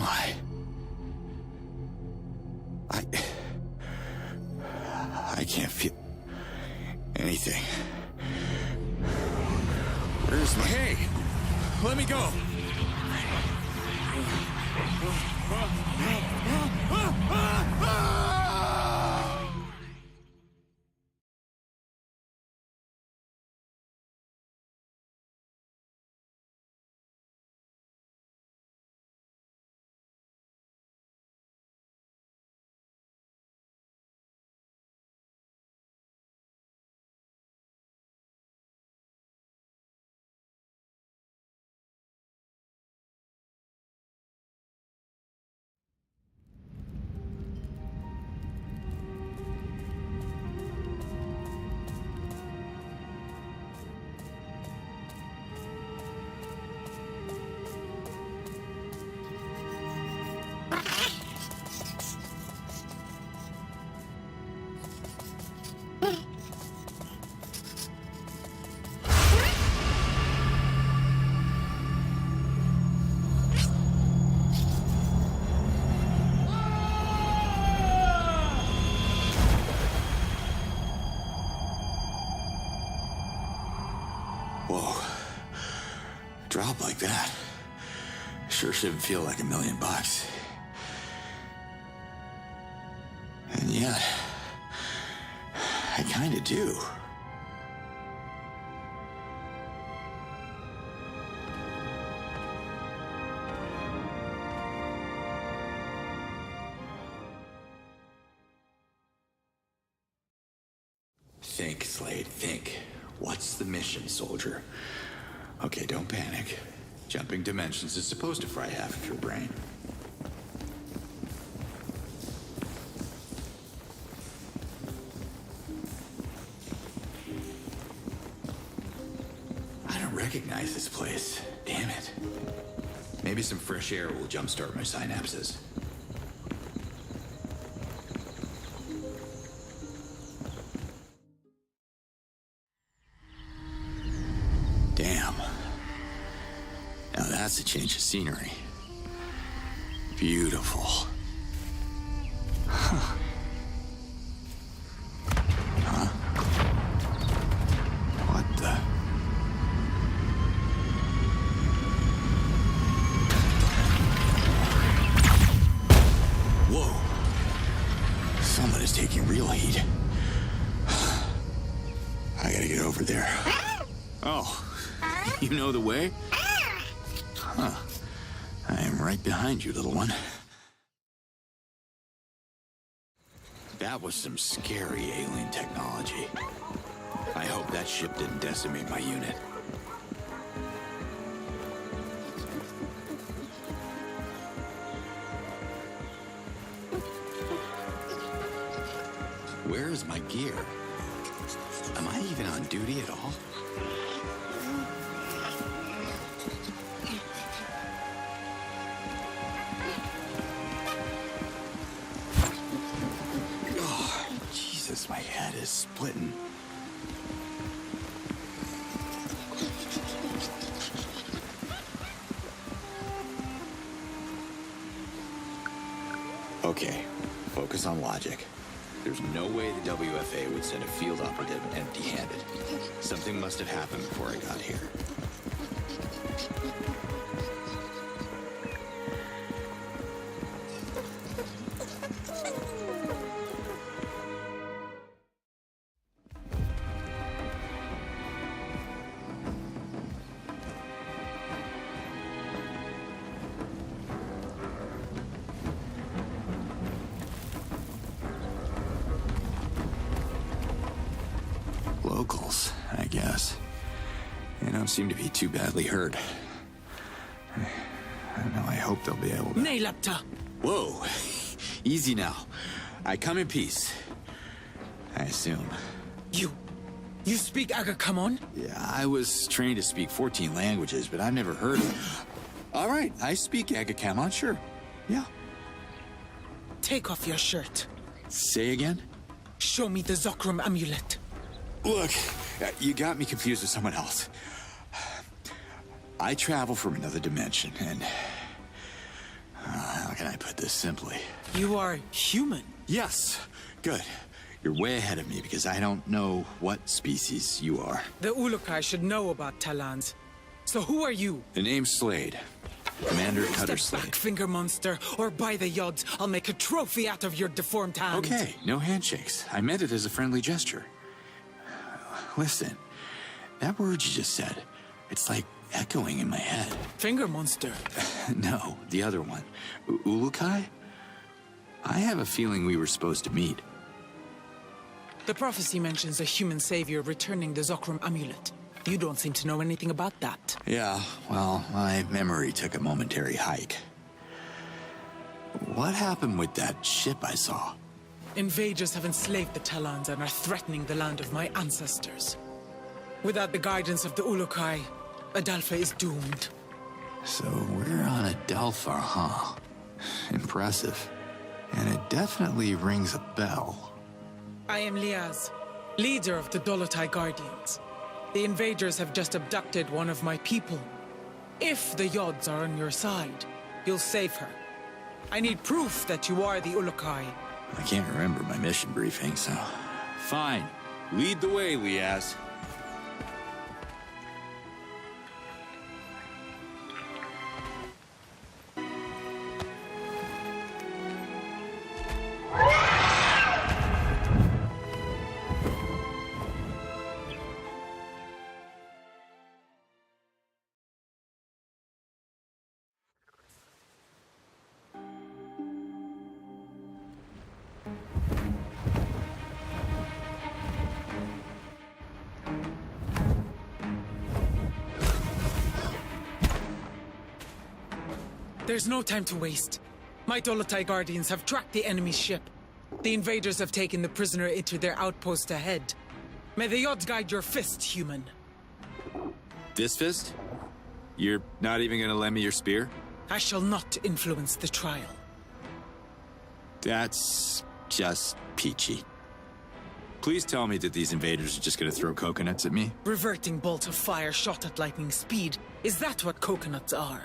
I? I can't feel anything. Where's my... Hey! Let me go! Whoa. Drop like that. Sure shouldn't feel like $1 million. And yet, I kinda do. Think, Slade, think. What's the mission, soldier? Okay, don't panic. Jumping dimensions is supposed to fry half of your brain. I don't recognize this place. Damn it. Maybe some fresh air will jumpstart my synapses. Damn. Now that's a change of scenery. Beautiful. Huh. Huh? What the? Whoa. Someone is taking real heat. I gotta get over there. Oh. You know the way? Huh. I am right behind you, little one. That was some scary alien technology. I hope that ship didn't decimate my unit. Where is my gear? Am I even on duty at all? My head is splitting. Okay, focus on logic. There's no way the WFA would send a field operative empty-handed. Something must have happened before I got here. Locals, I guess. They don't seem to be too badly hurt. I hope they'll be able to... Whoa! Easy now. I come in peace. I assume. You speak Agakamon? Yeah, I was trained to speak 14 languages, but I've never heard of... All right, I speak Agakamon, sure. Yeah. Take off your shirt. Say again? Show me the Zokram amulet. Look, you got me confused with someone else. I travel from another dimension, and can I put this simply? You are human. Yes. Good. You're way ahead of me because I don't know what species you are. The Ulukai should know about Talans. So who are you? The name's Slade. Commander Cutter Step Slade. back, finger monster, or by the yods, I'll make a trophy out of your deformed hand. Okay, no handshakes. I meant it as a friendly gesture. Listen, that word you just said, it's like echoing in my head. Finger monster. No, the other one. Ulukai? I have a feeling we were supposed to meet. The prophecy mentions a human savior returning the Zokram amulet. You don't seem to know anything about that. Yeah, well, my memory took a momentary hike. What happened with that ship I saw? Invaders have enslaved the Talans and are threatening the land of my ancestors. Without the guidance of the Ulukai, Adalfa is doomed. So we're on Adelphar, huh? Impressive. And it definitely rings a bell. I am Liaz, leader of the Dolotai Guardians. The invaders have just abducted one of my people. If the Yods are on your side, you'll save her. I need proof that you are the Ulukai. I can't remember my mission briefing, so... Fine. Lead the way, Liaz. There's no time to waste. My Dolotai Guardians have tracked the enemy's ship. The invaders have taken the prisoner into their outpost ahead. May the Yods guide your fist, human. This fist? You're not even gonna lend me your spear? I shall not influence the trial. That's just peachy. Please tell me that these invaders are just gonna throw coconuts at me? Reverting bolt of fire shot at lightning speed. Is that what coconuts are?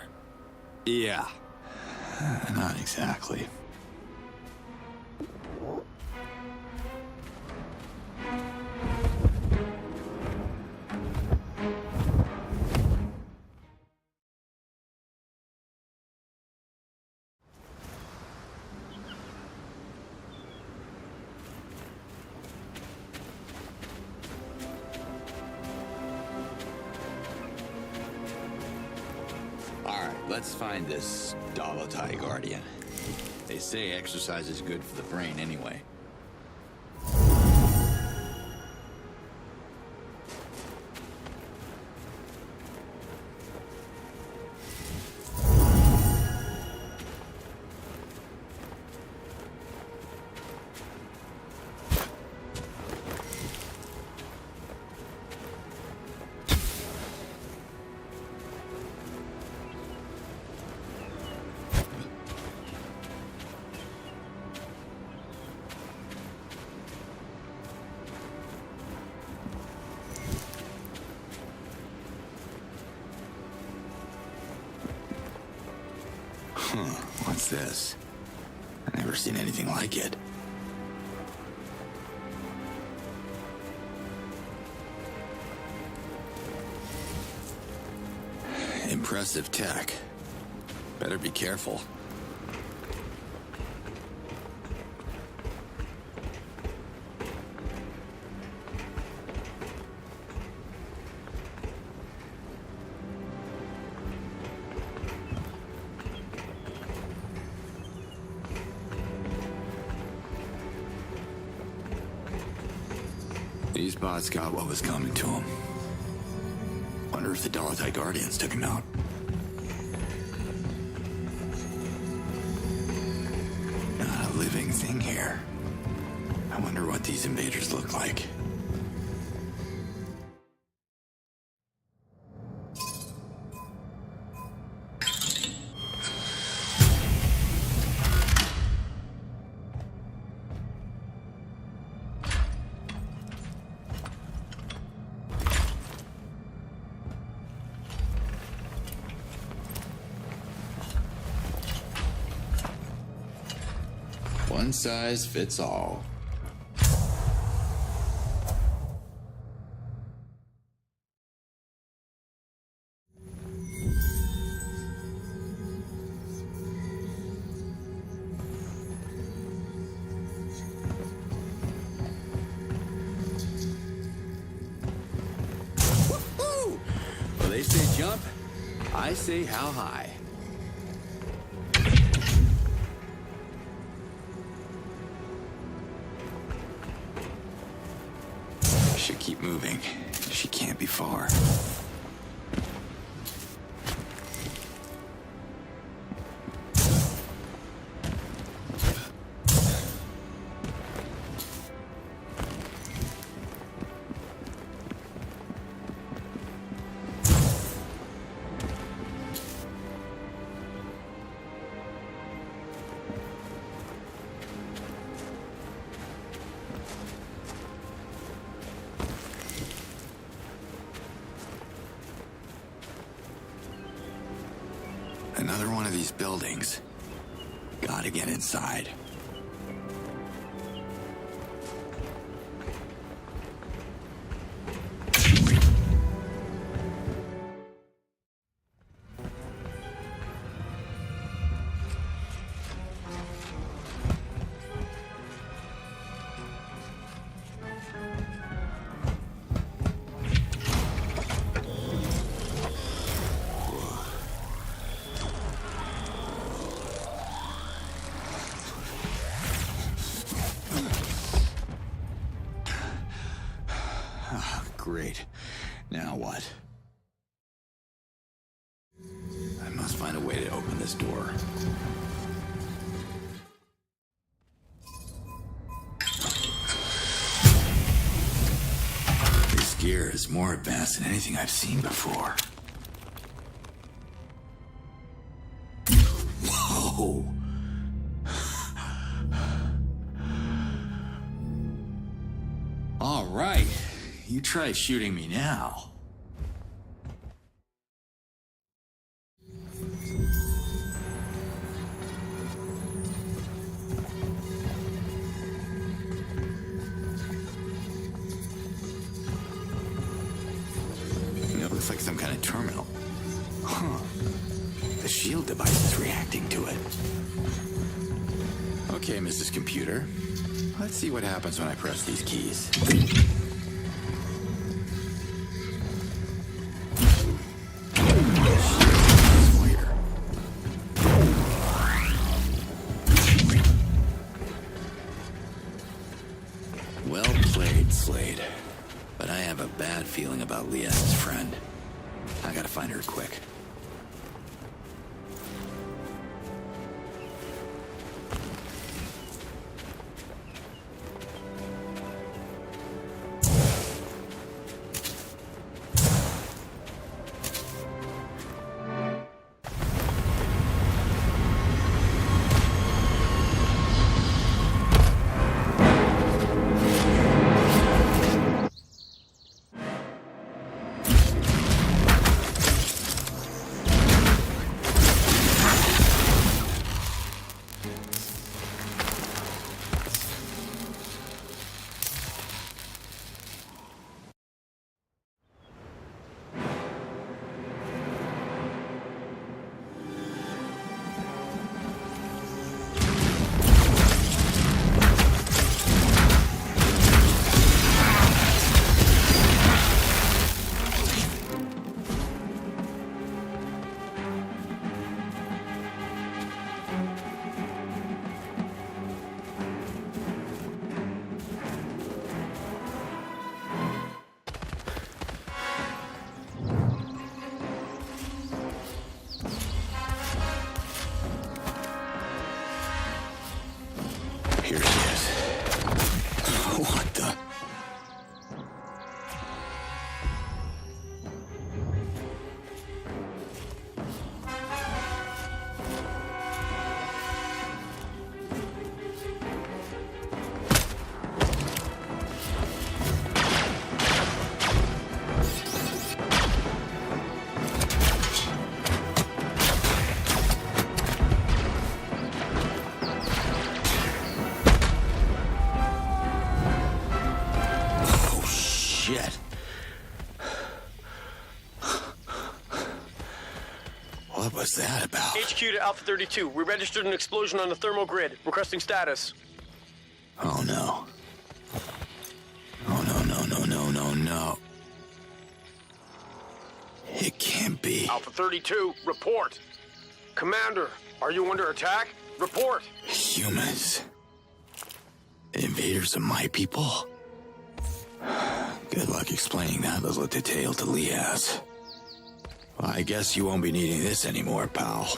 Yeah. Not exactly. Let's find this Dolotai Guardian. They say exercise is good for the brain anyway. What's this? I've never seen anything like it. Impressive tech. Better be careful. These bots got what was coming to them. Wonder if the Dolotai Guardians took him out. Not a living thing here. I wonder what these invaders look like. one size fits all. Woo-hoo! Well, they say jump, I say how high. Should keep moving. She can't be far. Another one of these buildings. Gotta get inside. Great. Now what? I must find a way to open this door. This gear is more advanced than anything I've seen before. Whoa! All right. You try shooting me now. It looks like some kind of terminal. Huh. The shield device is reacting to it. Okay, Mrs. Computer. Let's see what happens when I press these keys. Well played, Slade. But I have a bad feeling about Lies's friend. I gotta find her quick. shit. What was that about? HQ to Alpha 32. We registered an explosion on the thermal grid. Requesting status. Oh no. Oh no. It can't be. Alpha 32, report. Commander, are you under attack? Report. Humans. Invaders of my people? Good luck explaining that little detail to Liaz. Well, I guess you won't be needing this anymore, pal.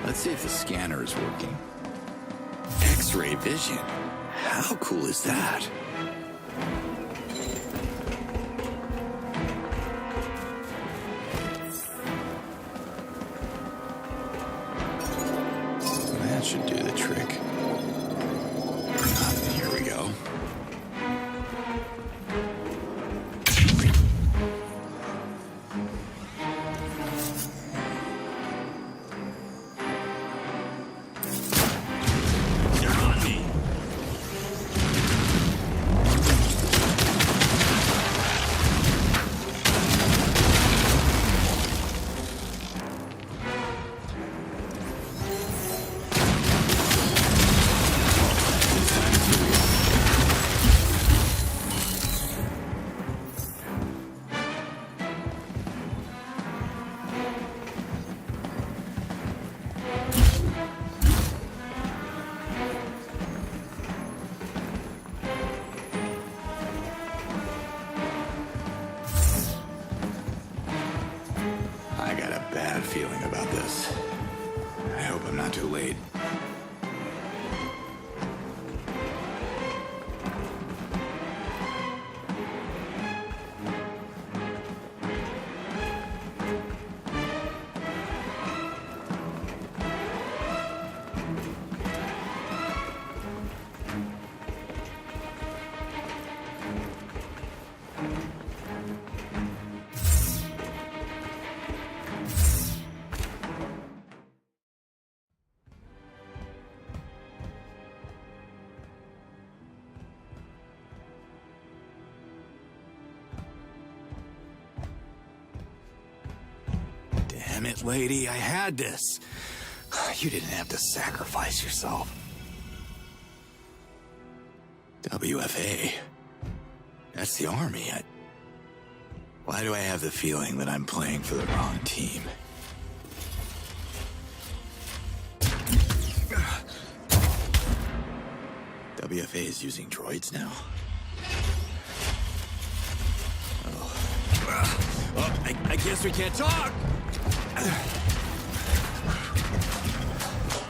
Let's see if the scanner is working. X-ray vision. How cool is that? That should do the trick. Here we go. I got a bad feeling about this. I hope I'm not too late. Damn it, lady, I had this. You didn't have to sacrifice yourself. WFA. That's the army. Why do I have the feeling that I'm playing for the wrong team? WFA is using droids now? Oh, I guess we can't talk!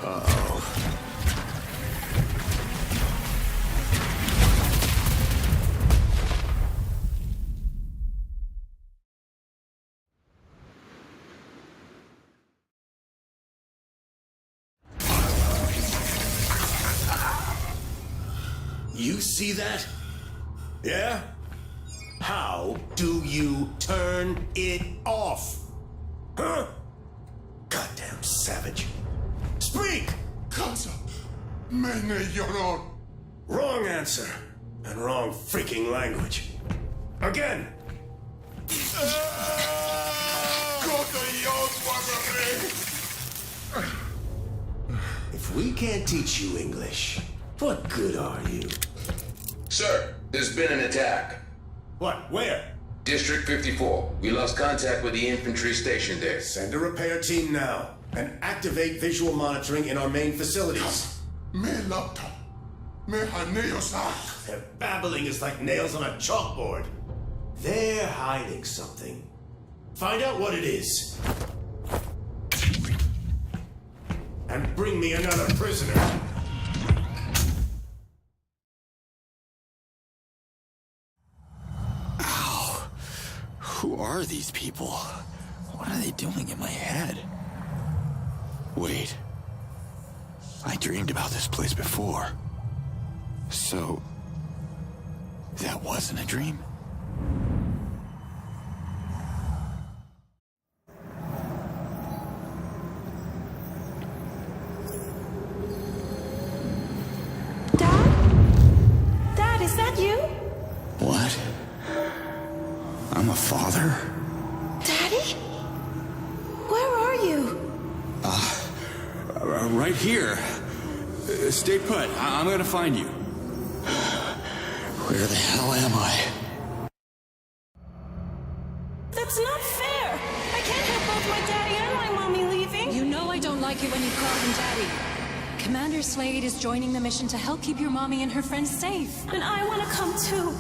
Uh-oh. You see that? Yeah? How do you turn it off? Huh? Goddamn savage. Speak! Casa, mene lloró. Wrong answer. And wrong freaking language. Again! If we can't teach you English, what good are you? Sir, there's been an attack. What? Where? District 54. We lost contact with the infantry stationed there. Send a repair team now and activate visual monitoring in our main facilities. Me laptop. Me hanillos out. Their babbling is like nails on a chalkboard. They're hiding something. Find out what it is. And bring me another prisoner. are these people? What are they doing in my head? Wait. I dreamed about this place before. So... that wasn't a dream? Dad, is that you? What? I'm a father? Daddy? Where are you? Right here. Stay put. I'm gonna find you. Where the hell am I? That's not fair! I can't have both my daddy and my mommy leaving! You know I don't like it when you call him Daddy. Commander Slade is joining the mission to help keep your mommy and her friends safe. And I want to come too.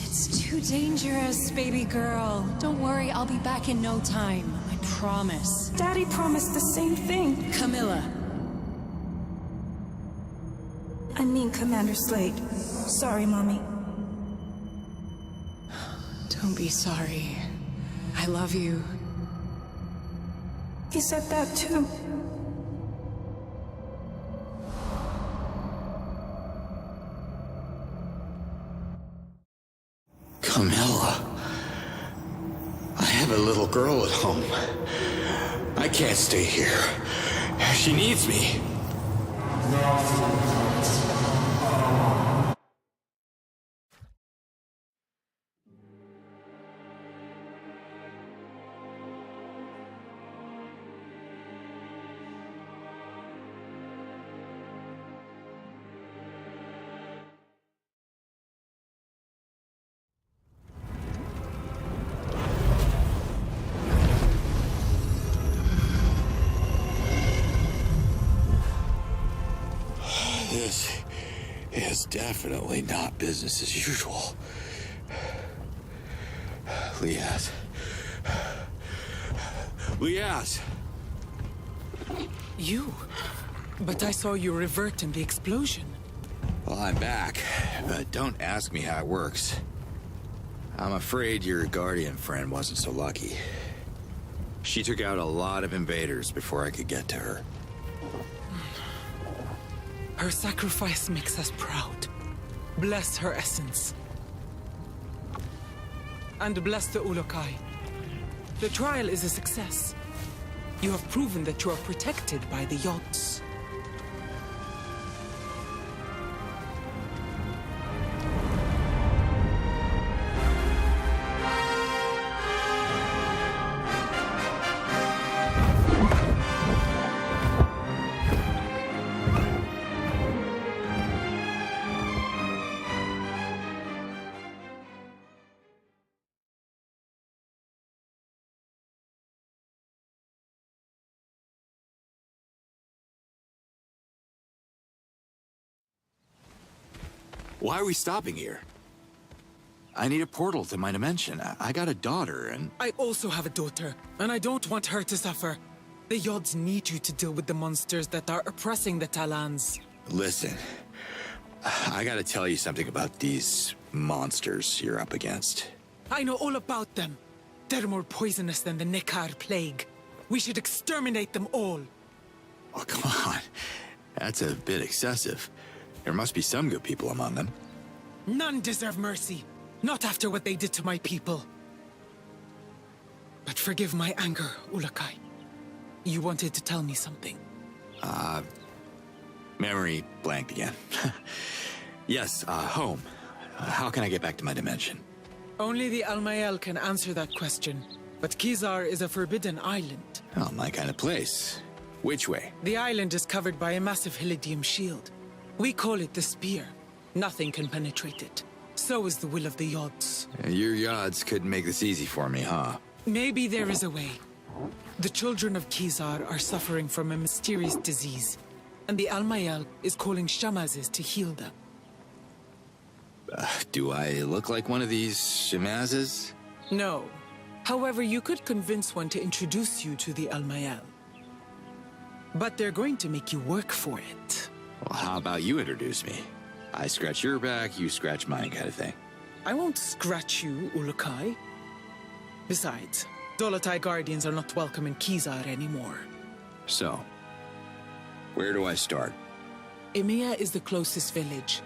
It's too dangerous, baby girl. Don't worry, I'll be back in no time. I promise. Daddy promised the same thing. Camilla. I mean Commander Slade. Sorry, Mommy. Don't be sorry. I love you. He said that too. Camilla. I have a little girl at home. I can't stay here. She needs me. This is definitely not business as usual. Liaz. Liaz! You? But I saw you revert in the explosion. Well, I'm back, but don't ask me how it works. I'm afraid your guardian friend wasn't so lucky. She took out a lot of invaders before I could get to her. Her sacrifice makes us proud. Bless her essence. And bless the Ulukai. The trial is a success. You have proven that you are protected by the Yods. Why are we stopping here? I need a portal to my dimension. I got a daughter, and... I also have a daughter, and I don't want her to suffer. The Yods need you to deal with the monsters that are oppressing the Talans. Listen, I gotta tell you something about these monsters you're up against. I know all about them. They're more poisonous than the Nekar plague. We should exterminate them all. Oh, come on. That's a bit excessive. There must be some good people among them. None deserve mercy. Not after what they did to my people. But forgive my anger, Ulukai. You wanted to tell me something. Memory blanked again. Yes, home. How can I get back to my dimension? Only the Almayel can answer that question. But Kizar is a forbidden island. Oh, my kind of place. Which way? The island is covered by a massive Hylidium shield. We call it the Spear. Nothing can penetrate it. So is the will of the Yods. Your Yods couldn't make this easy for me, huh? Maybe there is a way. The children of Kizar are suffering from a mysterious disease, and the Almayel is calling Shamazes to heal them. Do I look like one of these Shamazes? No. However, you could convince one to introduce you to the Almayel. But they're going to make you work for it. Well, how about you introduce me? I scratch your back, you scratch mine kind of thing. I won't scratch you, Ulukai. Besides, Dolotai Guardians are not welcome in Kizar anymore. So, where do I start? Emiya is the closest village.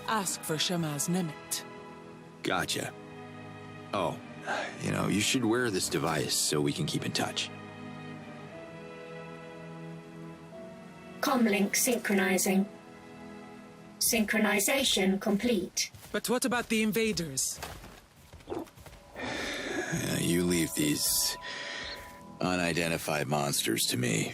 Ask for Shamaz Nemet. Gotcha. Oh, you should wear this device so we can keep in touch. Comlink synchronizing. Synchronization complete. But what about the invaders? You leave these unidentified monsters to me.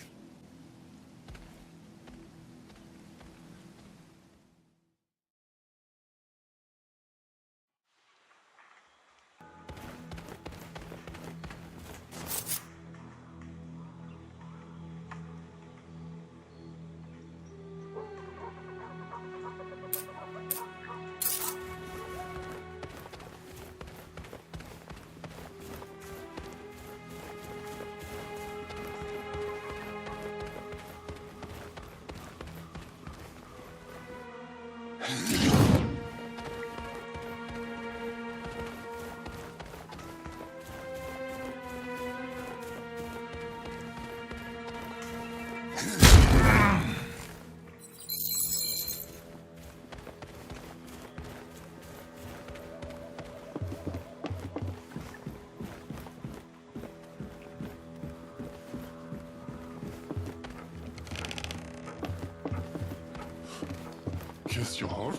Kiss your heart?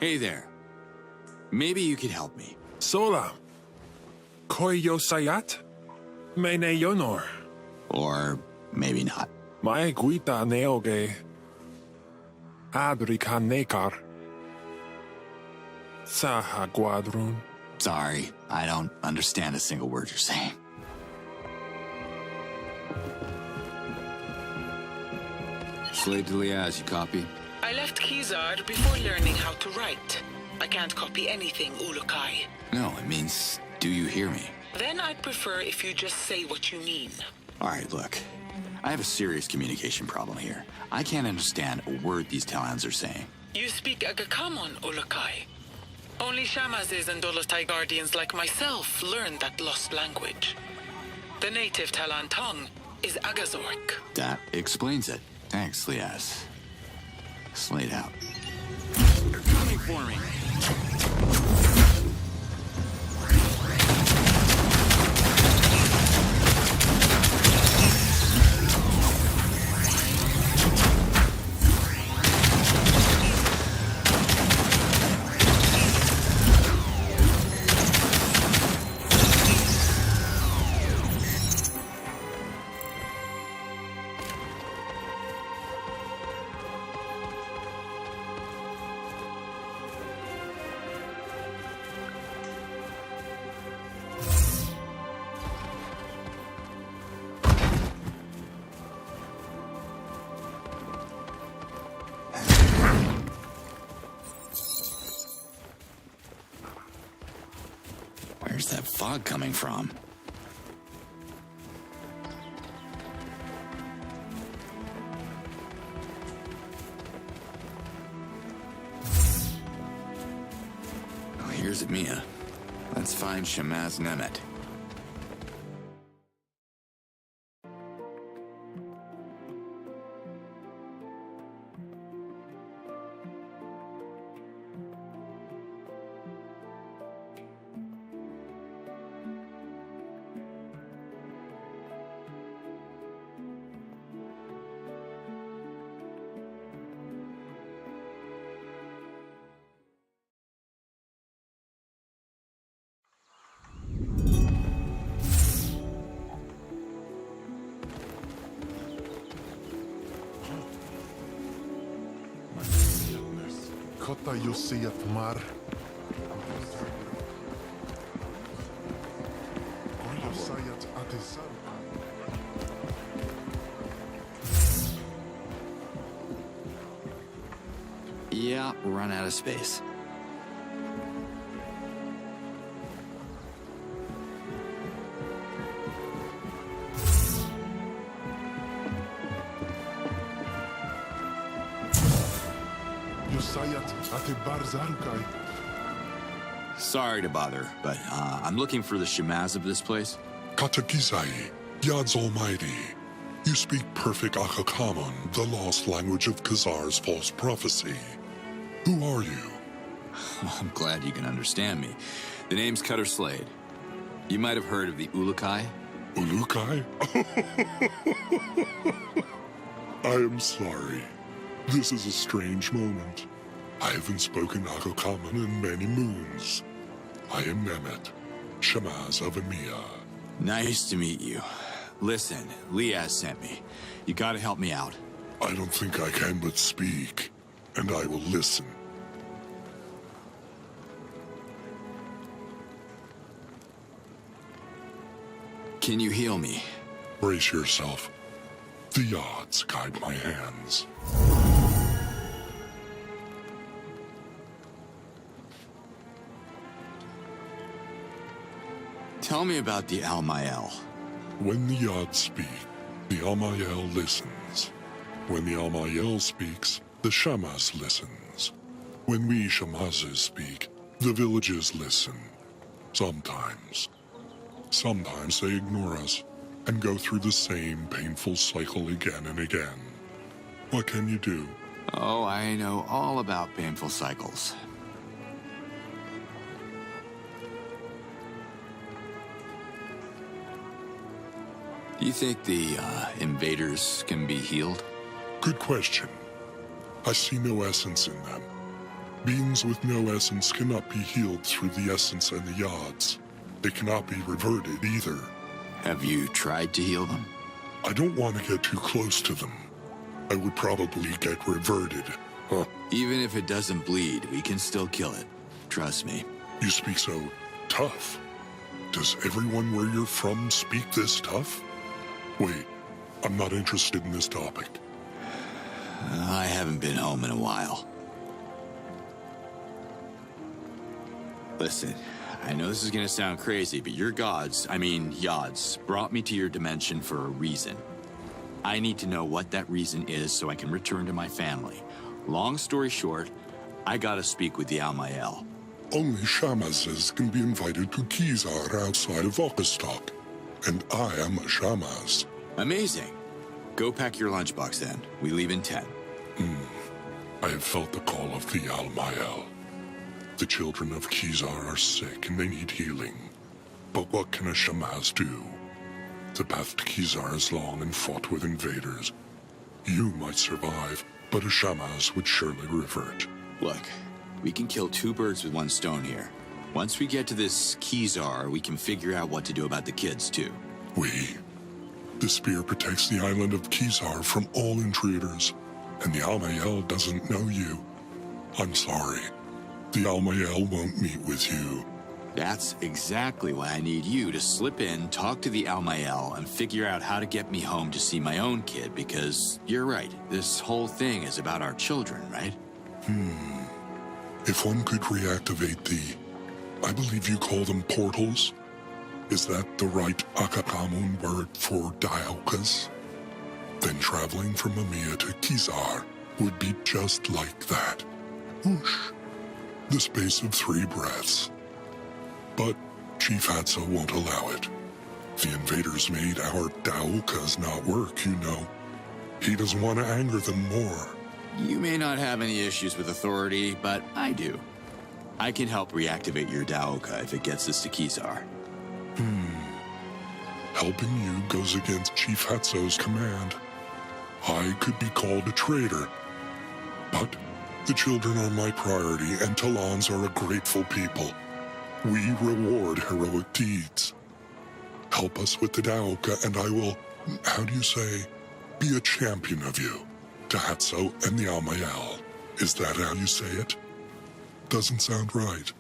Hey there. Maybe you could help me. Sola. Koyo sayat? Mene yonor. Or maybe not. Mae guita neoge. Adrika nekar. Saha guadrun. Sorry, I don't understand a single word you're saying. Slave to Liaz, you copy? I left Kizar before learning how to write. I can't copy anything, Ulukai. No, it means, do you hear me? Then I'd prefer if you just say what you mean. All right, look. I have a serious communication problem here. I can't understand a word these Talans are saying. You speak Agakamon, Ulukai. Only Shamazes and Dolotai Guardians like myself learn that lost language. The native Talan tongue is Agazork. That explains it. Thanks, Liaz. Slayed out. They're coming for me! Where's that fog coming from? Oh, here's Emiya. Let's find Shamaz Nemet. Kota Yosiyat Mar. Koyosayat Atisar. Yeah, run out of space. Yosayat Ate Barzarukai. Sorry to bother, but I'm looking for the Shamaz of this place. Katakizai, Yad's Almighty. You speak perfect Akakamon, the lost language of Khazar's false prophecy. Who are you? I'm glad you can understand me. The name's Cutter Slade. You might have heard of the Ulukai. Ulukai? I am sorry. This is a strange moment. I haven't spoken Akakamon in many moons. I am Nemet, Shamaz of Emiya. Nice to meet you. Listen, Liaz sent me. You gotta help me out. I don't think I can but speak, and I will listen. Can you heal me? Brace yourself. The odds guide my hands. Tell me about the Almael. When the Yad speak, the Almael listens. When the Almael speaks, the Shamaz listens. When we Shamazes speak, the villages listen. Sometimes. Sometimes they ignore us and go through the same painful cycle again and again. What can you do? Oh, I know all about painful cycles. Do you think the invaders can be healed? Good question. I see no essence in them. Beings with no essence cannot be healed through the essence and the Yads. They cannot be reverted either. Have you tried to heal them? I don't want to get too close to them. I would probably get reverted. Huh. Even if it doesn't bleed, we can still kill it. Trust me. You speak so tough. Does everyone where you're from speak this tough? Wait, I'm not interested in this topic. I haven't been home in a while. Listen, I know this is gonna sound crazy, but your gods, Yads, brought me to your dimension for a reason. I need to know what that reason is so I can return to my family. Long story short, I gotta speak with the Almael. Only Shamazes can be invited to Khazar outside of Okastok, and I am a Shamaz. Amazing. Go pack your lunchbox then. We leave in 10. I have felt the call of the Almael. The children of Khazar are sick and they need healing. But what can a Shamaz do? The path to Khazar is long and fraught with invaders. You might survive, but a Shamaz would surely revert. Look, we can kill two birds with one stone here. Once we get to this Khazar, we can figure out what to do about the kids, too. The spear protects the island of Khazar from all intruders, and the Almael doesn't know you. I'm sorry. The Almael won't meet with you. That's exactly why I need you to slip in, talk to the Almael, and figure out how to get me home to see my own kid, because you're right, this whole thing is about our children, right? If one could reactivate I believe you call them portals? Is that the right Akakamon word for dialkas? Then traveling from Emiya to Khazar would be just like that. Whoosh. The space of 3 breaths. But Chief Hatso won't allow it. The invaders made our Daokas not work, you know. He doesn't want to anger them more. You may not have any issues with authority, but I do. I can help reactivate your Daoka if it gets us to Khazar. Helping you goes against Chief Hatso's command. I could be called a traitor. But the children are my priority, and Talans are a grateful people. We reward heroic deeds. Help us with the Daoka, and I will, be a champion of you. To Hatso and the Almael. Is that how you say it? Doesn't sound right.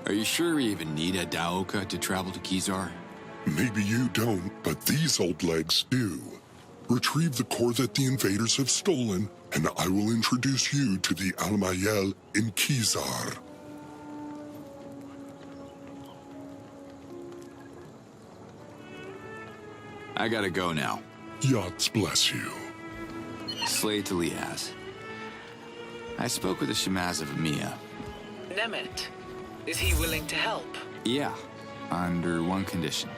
Are you sure we even need a Daoka to travel to Khazar? Maybe you don't, but these old legs do. Retrieve the core that the invaders have stolen, and I will introduce you to the Almael in Khazar. I gotta go now. Yachts bless you. Slay to Liaz. I spoke with the Shamaz of Mia. Nemet, is he willing to help? Yeah, under one condition.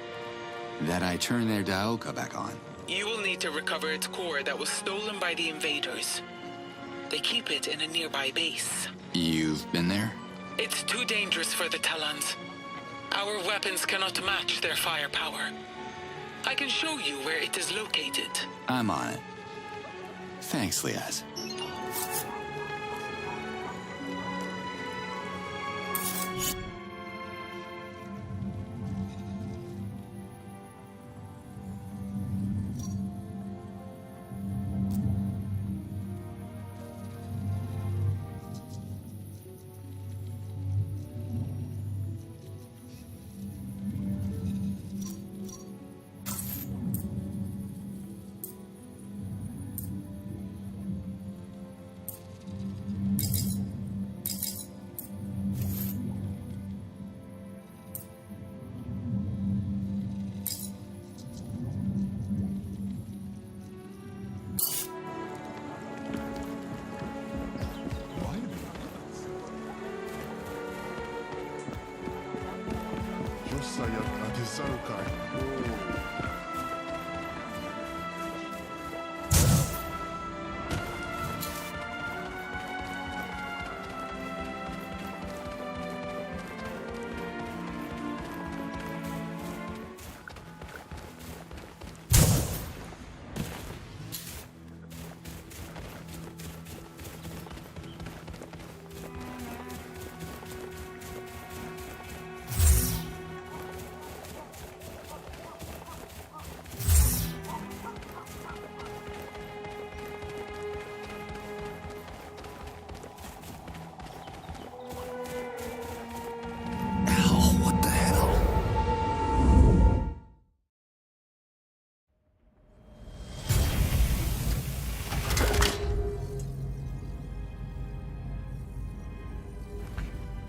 That I turn their Daoka back on. You will need to recover its core that was stolen by the invaders. They keep it in a nearby base. You've been there? It's too dangerous for the Talons. Our weapons cannot match their firepower. I can show you where it is located. I'm on it. Thanks, Liaz.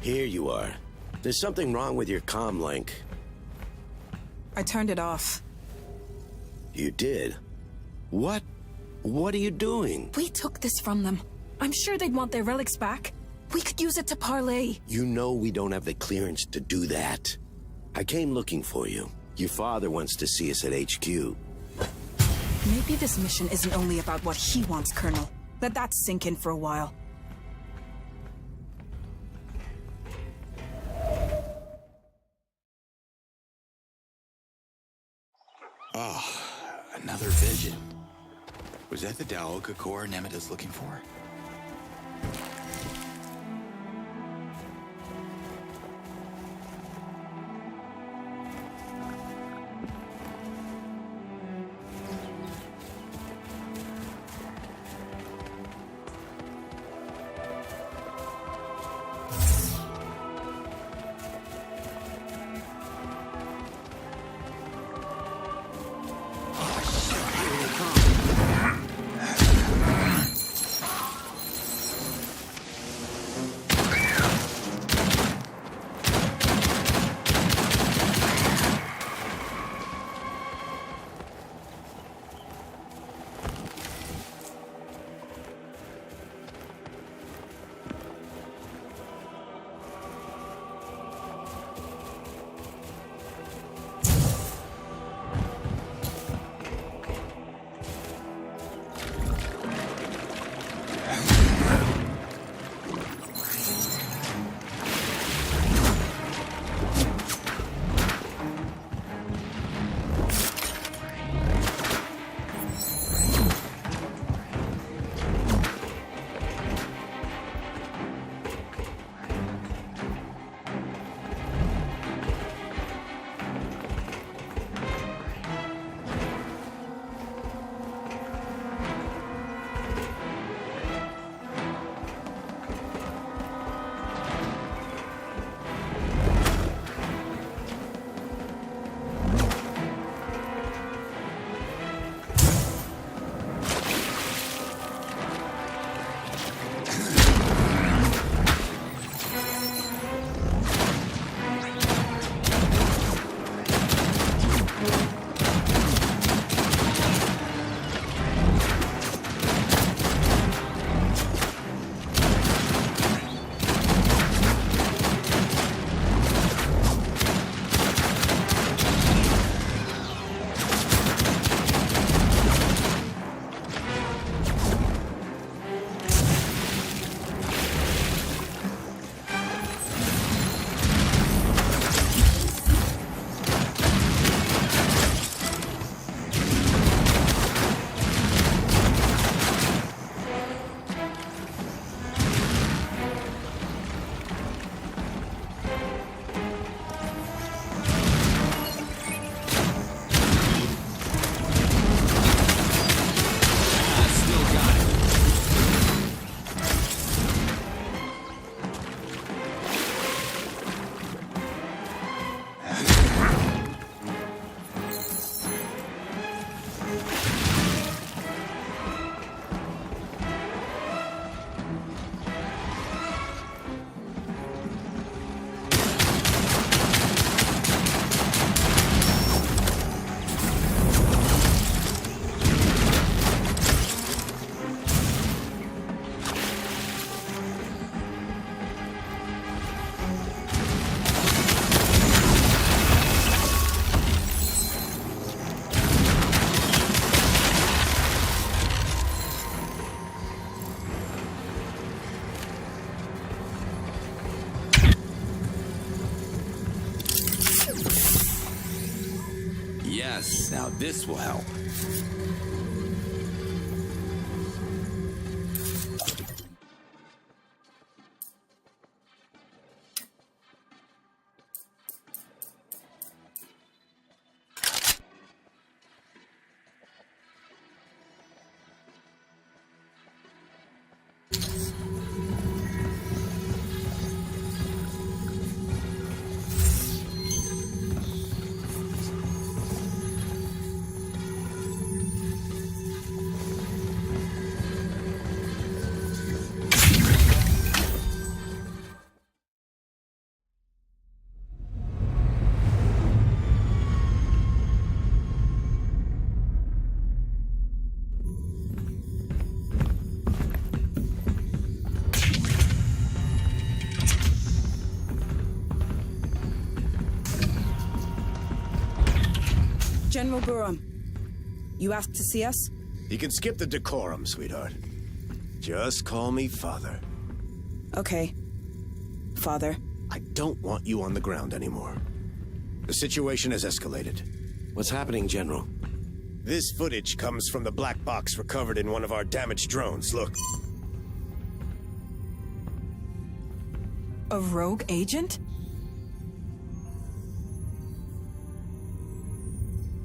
Here you are. There's something wrong with your comm link. I turned it off. You did? What? What are you doing? We took this from them. I'm sure they'd want their relics back. We could use it to parlay. You know we don't have the clearance to do that. I came looking for you. Your father wants to see us at HQ. Maybe this mission isn't only about what he wants, Colonel. Let that sink in for a while. Oh, another vision. Was that the Daoka core Nemet is looking for? Yes, now this will help. General Burham, you asked to see us? You can skip the decorum, sweetheart. Just call me Father. Okay. Father. I don't want you on the ground anymore. The situation has escalated. What's happening, General? This footage comes from the black box recovered in one of our damaged drones. Look. A rogue agent?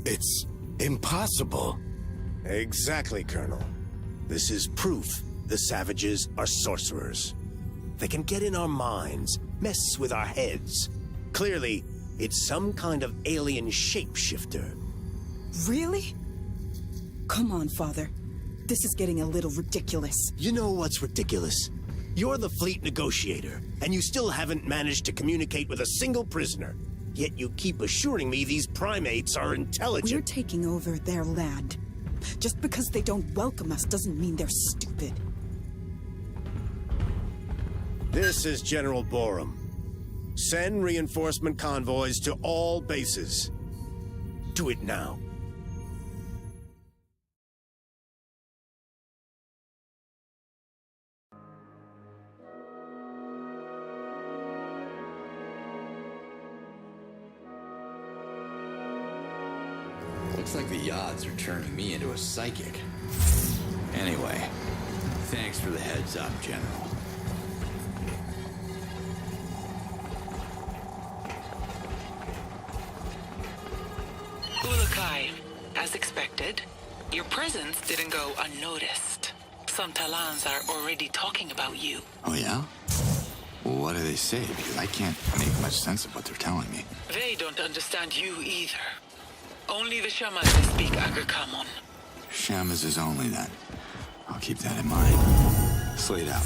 It's impossible. Exactly, Colonel. This is proof the savages are sorcerers. They can get in our minds, mess with our heads. Clearly, it's some kind of alien shapeshifter. Really? Come on, Father. This is getting a little ridiculous. You know what's ridiculous? You're the fleet negotiator, and you still haven't managed to communicate with a single prisoner. Yet you keep assuring me these primates are intelligent. We're taking over their land. Just because they don't welcome us doesn't mean they're stupid. This is General Borum. Send reinforcement convoys to all bases. Do it now. Looks like the odds are turning me into a psychic. Anyway, thanks for the heads up, General. Ulukai, as expected, your presence didn't go unnoticed. Some Talans are already talking about you. Oh, yeah? Well, what do they say? Because I can't make much sense of what they're telling me. They don't understand you either. Only the shamans speak Agakamon. Shamas is only that. I'll keep that in mind. Slate out.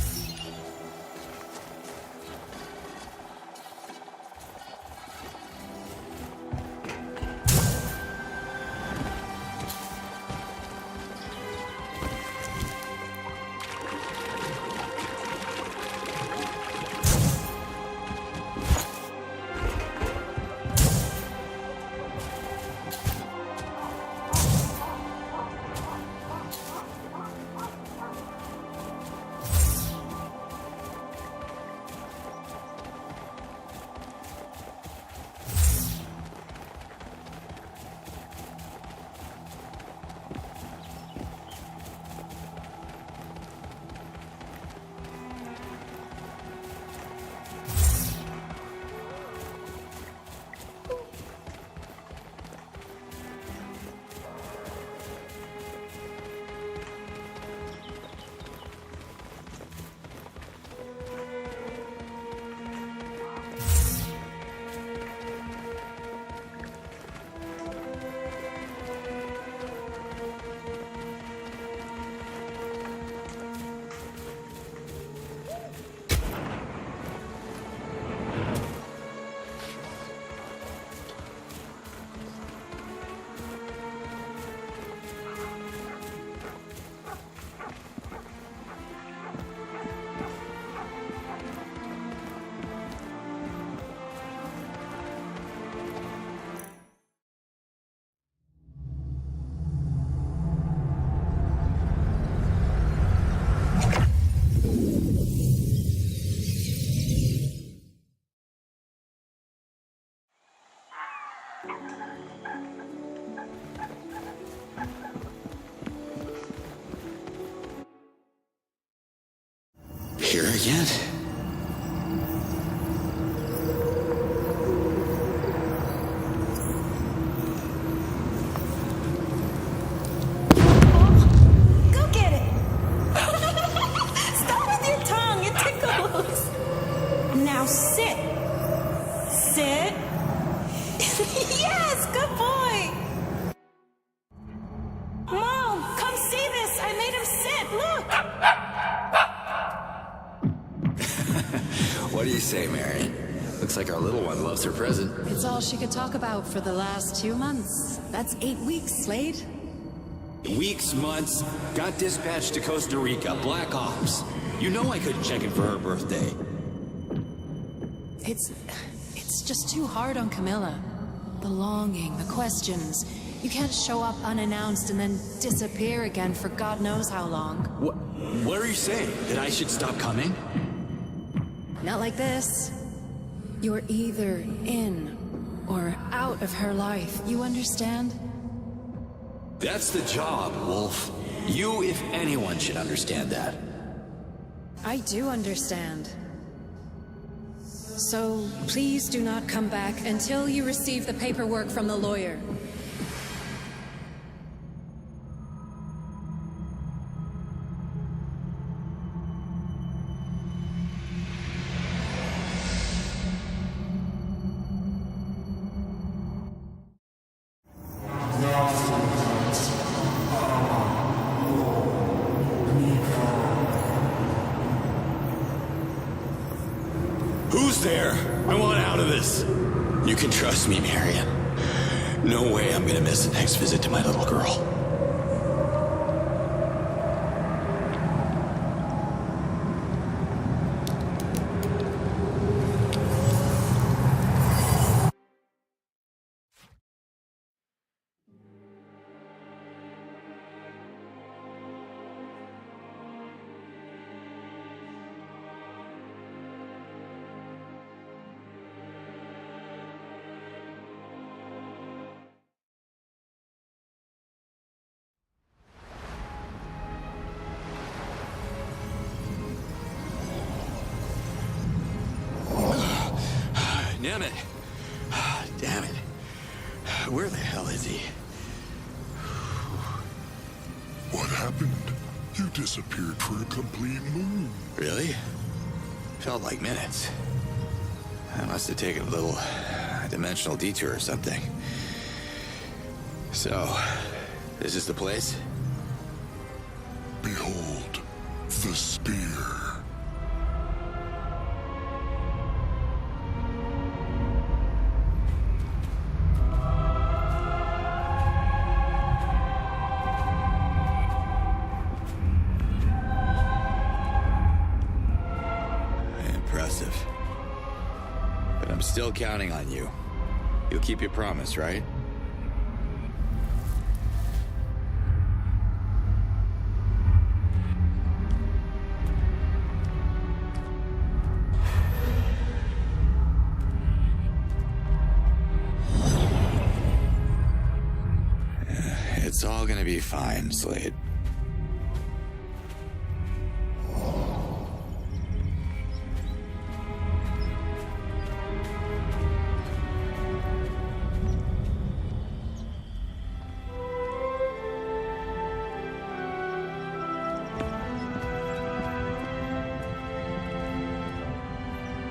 Here again? Go get it! Stop with your tongue, it tickles! Now sit. Sit. Yes, good boy! Mom, come see this! I made him sit, look! What do you say, Marion? Looks like our little one loves her present. It's all she could talk about for the last 2 months. That's 8 weeks, Slade. Weeks, months, got dispatched to Costa Rica, Black Ops. You know I couldn't check in for her birthday. It's just too hard on Camilla. The longing, the questions. You can't show up unannounced and then disappear again for God knows how long. What are you saying? That I should stop coming? Not like this. You're either in or out of her life. You understand? That's the job, Wolf. You, if anyone, should understand that. I do understand. So, please do not come back until you receive the paperwork from the lawyer. Who's there? I want out of this. You can trust me, Marion. No way I'm gonna miss the next visit to my little girl. Damn it. Damn it. Where the hell is he? What happened? You disappeared for a complete moon. Really? Felt like minutes. I must have taken a little dimensional detour or something. So, this is the place? Behold, the spear. Impressive. But I'm still counting on you. You'll keep your promise, right? It's all gonna be fine, Slade.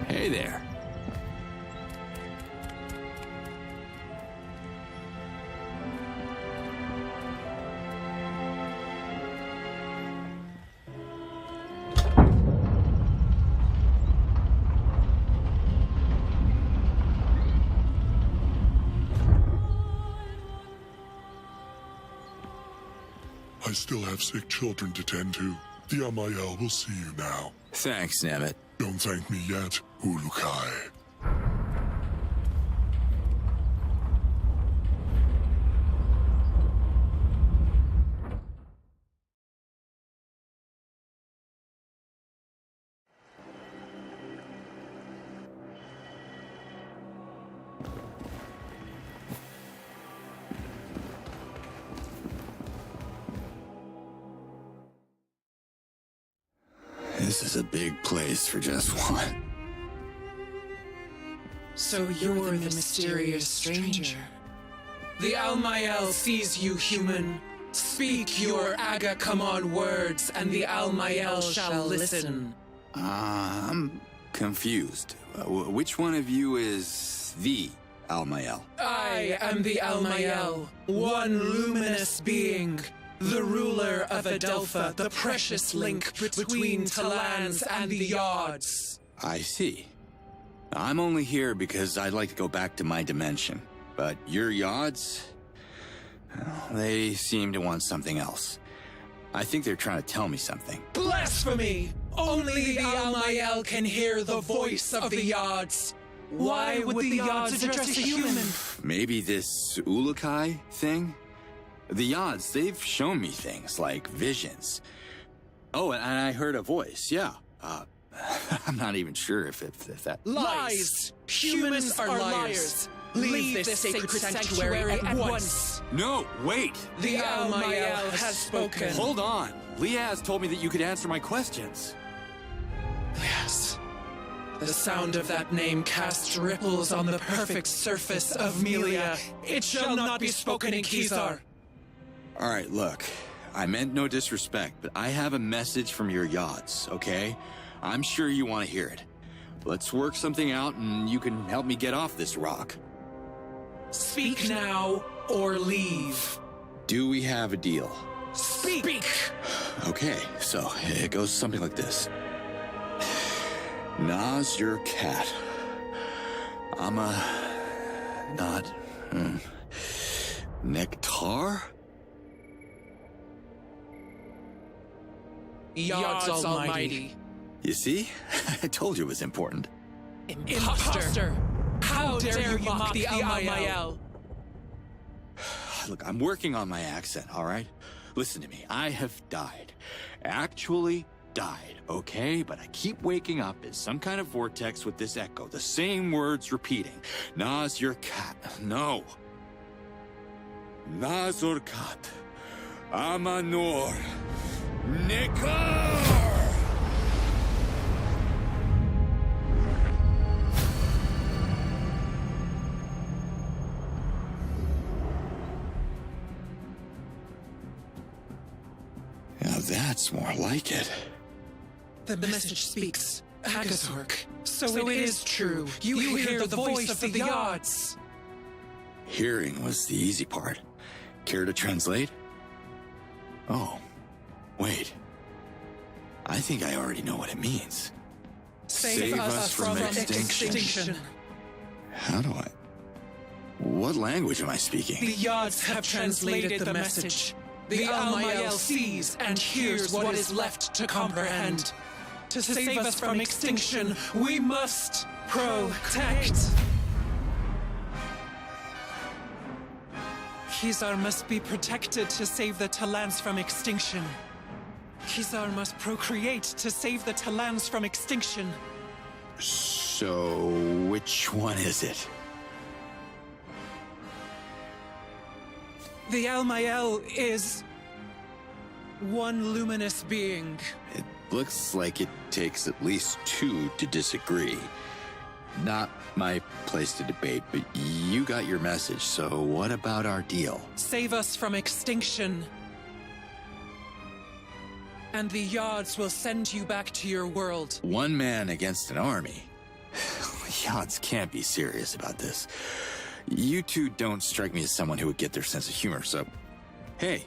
Hey there. I still have sick children to tend to. The Amael will see you now. Thanks, Nemeth. Don't thank me yet, Ulukai. This is a big place for just one. So you're the mysterious stranger. The Almael sees you, human. Speak your Aga-Kaman words, and the Almael shall listen. I'm confused. Which one of you is the Almael? I am the Almael, one luminous being, the ruler of Adelpha, the precious link between Talans and the Yods. I see. I'm only here because I'd like to go back to my dimension. But your Yods? Well, they seem to want something else. I think they're trying to tell me something. Blasphemy! Only the Almael can hear the voice of the Yods. Why would the Yods address a human? Maybe this Ulukai thing? The Yods, they've shown me things like visions. Oh, and I heard a voice, yeah. I'm not even sure if that... Lies! Humans are liars! Leave this sacred sanctuary at once! No, wait! The Almael has spoken. Hold on! Liaz told me that you could answer my questions. Liaz. The sound of that name casts ripples on the perfect surface of Melia. It shall not be spoken in Kizar. Alright, look. I meant no disrespect, but I have a message from your Yods, okay? I'm sure you want to hear it. Let's work something out and you can help me get off this rock. Speak now or leave. Do we have a deal? Speak! Okay, so it goes something like this. Nas your cat. I'm a... not... Nectar? Yods Almighty. You see? I told you it was important. Imposter! How dare you mock the Almael? Look, I'm working on my accent, all right? Listen to me. I have died. Actually died, okay? But I keep waking up in some kind of vortex with this echo. The same words repeating. Nas your cat. No. Nazor kat. Amanor. Nikar! Now that's more like it. The message speaks. Agathork. So it is true. You hear the voice of the Yods. Hearing was the easy part. Care to translate? Oh, wait. I think I already know what it means. Save us from extinction. How do I... What language am I speaking? The Yods have translated the message. The Almael sees and hears what is left to comprehend. To save us from extinction, we must protect. Kizar must be protected to save the Talans from extinction. Kizar must procreate to save the Talans from extinction. So, which one is it? The Almael is one luminous being. It looks like it takes at least two to disagree. Not my place to debate, but you got your message, so what about our deal? Save us from extinction. And the Yods will send you back to your world. One man against an army? Yods can't be serious about this. You two don't strike me as someone who would get their sense of humor, so... Hey,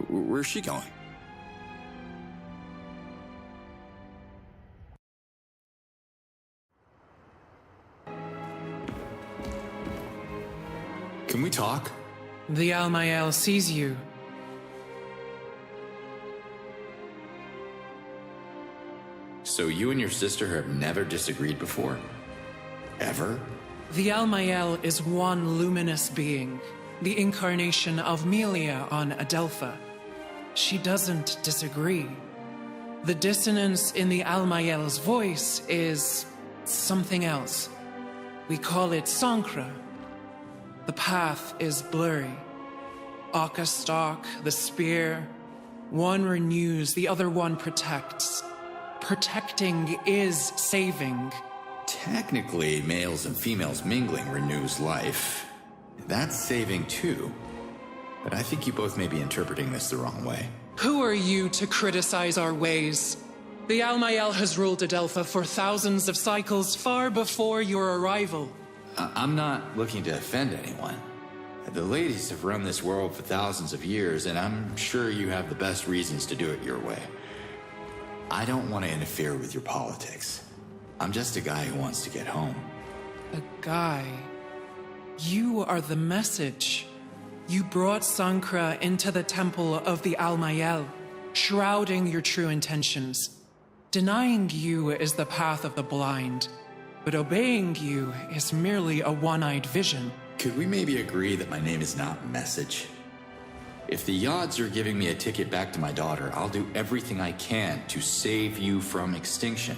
where's she going? Can we talk? The Almael sees you. So you and your sister have never disagreed before? Ever? The Almael is one luminous being, the incarnation of Melia on Adelpha. She doesn't disagree. The dissonance in the Almael's voice is something else. We call it Sankra. The path is blurry. Aka stalk, the spear. One renews, the other one protects. protecting is saving. Technically, males and females mingling renews life. That's saving too. But I think you both may be interpreting this the wrong way. Who are you to criticize our ways? The Almael has ruled Adelpha for thousands of cycles far before your arrival. I'm not looking to offend anyone. The ladies have run this world for thousands of years, and I'm sure you have the best reasons to do it your way. I don't want to interfere with your politics. I'm just a guy who wants to get home. A guy? You are the message. You brought Sankra into the temple of the Almael, shrouding your true intentions. Denying you is the path of the blind, but obeying you is merely a one-eyed vision. Could we maybe agree that my name is not Message? If the Yods are giving me a ticket back to my daughter, I'll do everything I can to save you from extinction.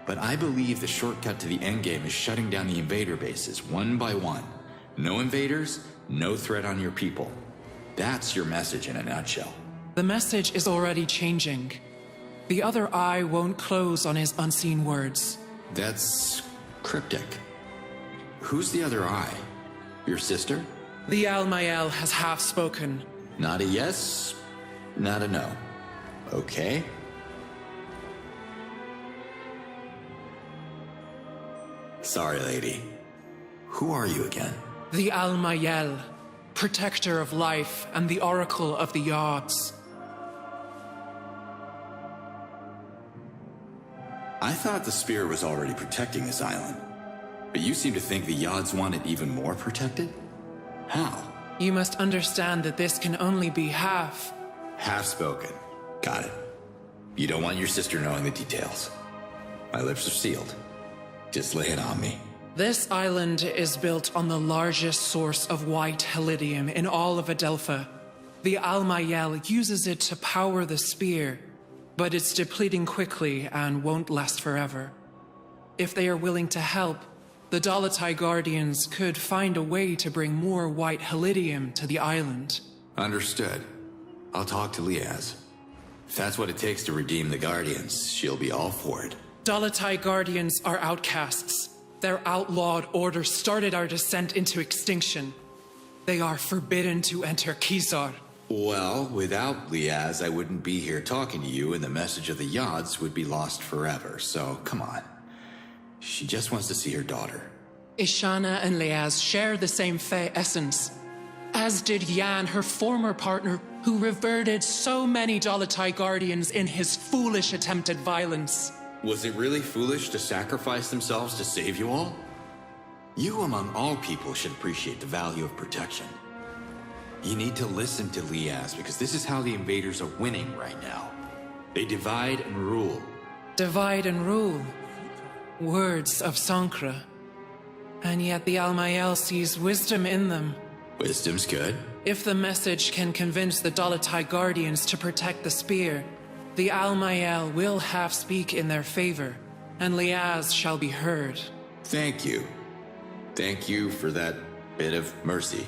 But I believe the shortcut to the endgame is shutting down the invader bases, one by one. No invaders, no threat on your people. That's your message in a nutshell. The message is already changing. The other eye won't close on his unseen words. That's cryptic. Who's the other eye? Your sister? The Almael has half spoken. Not a yes, not a no. Okay? Sorry, lady. Who are you again? The Almael, protector of life and the oracle of the Yods. I thought the spear was already protecting this island. But you seem to think the Yods want it even more protected? How? You must understand that this can only be half. Half spoken. Got it. You don't want your sister knowing the details. My lips are sealed. Just lay it on me. This island is built on the largest source of white helidium in all of Adelpha. The Almael uses it to power the spear, but it's depleting quickly and won't last forever. If they are willing to help, the Dolotai Guardians could find a way to bring more white helidium to the island. Understood. I'll talk to Liaz. If that's what it takes to redeem the Guardians, she'll be all for it. Dolotai Guardians are outcasts. Their outlawed order started our descent into extinction. They are forbidden to enter Kizar. Well, without Liaz, I wouldn't be here talking to you, and the message of the Yods would be lost forever, so come on. She just wants to see her daughter. Ishana and Liaz share the same Fey essence, as did Yan, her former partner, who reverted so many Dolotai Guardians in his foolish attempt at violence. Was it really foolish to sacrifice themselves to save you all? You, among all people, should appreciate the value of protection. You need to listen to Liaz, because this is how the invaders are winning right now. They divide and rule. Divide and rule. Words of Sankra. And yet the Almael sees wisdom in them. Wisdom's good. If the message can convince the Dolotai Guardians to protect the spear, the Almael will half speak in their favor, and Liaz shall be heard. Thank you. Thank you for that bit of mercy.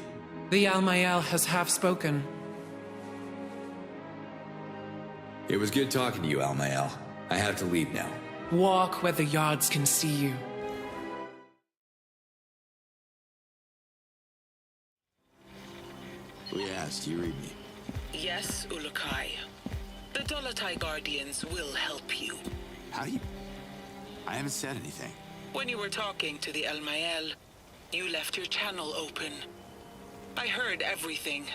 The Almael has half spoken. It was good talking to you, Almael. I have to leave now. Walk where the Yods can see you. Liaz, do you read me? Yes, Ulukai. The Dolotai Guardians will help you. How do you... I haven't said anything. When you were talking to the Almael, you left your channel open. I heard everything.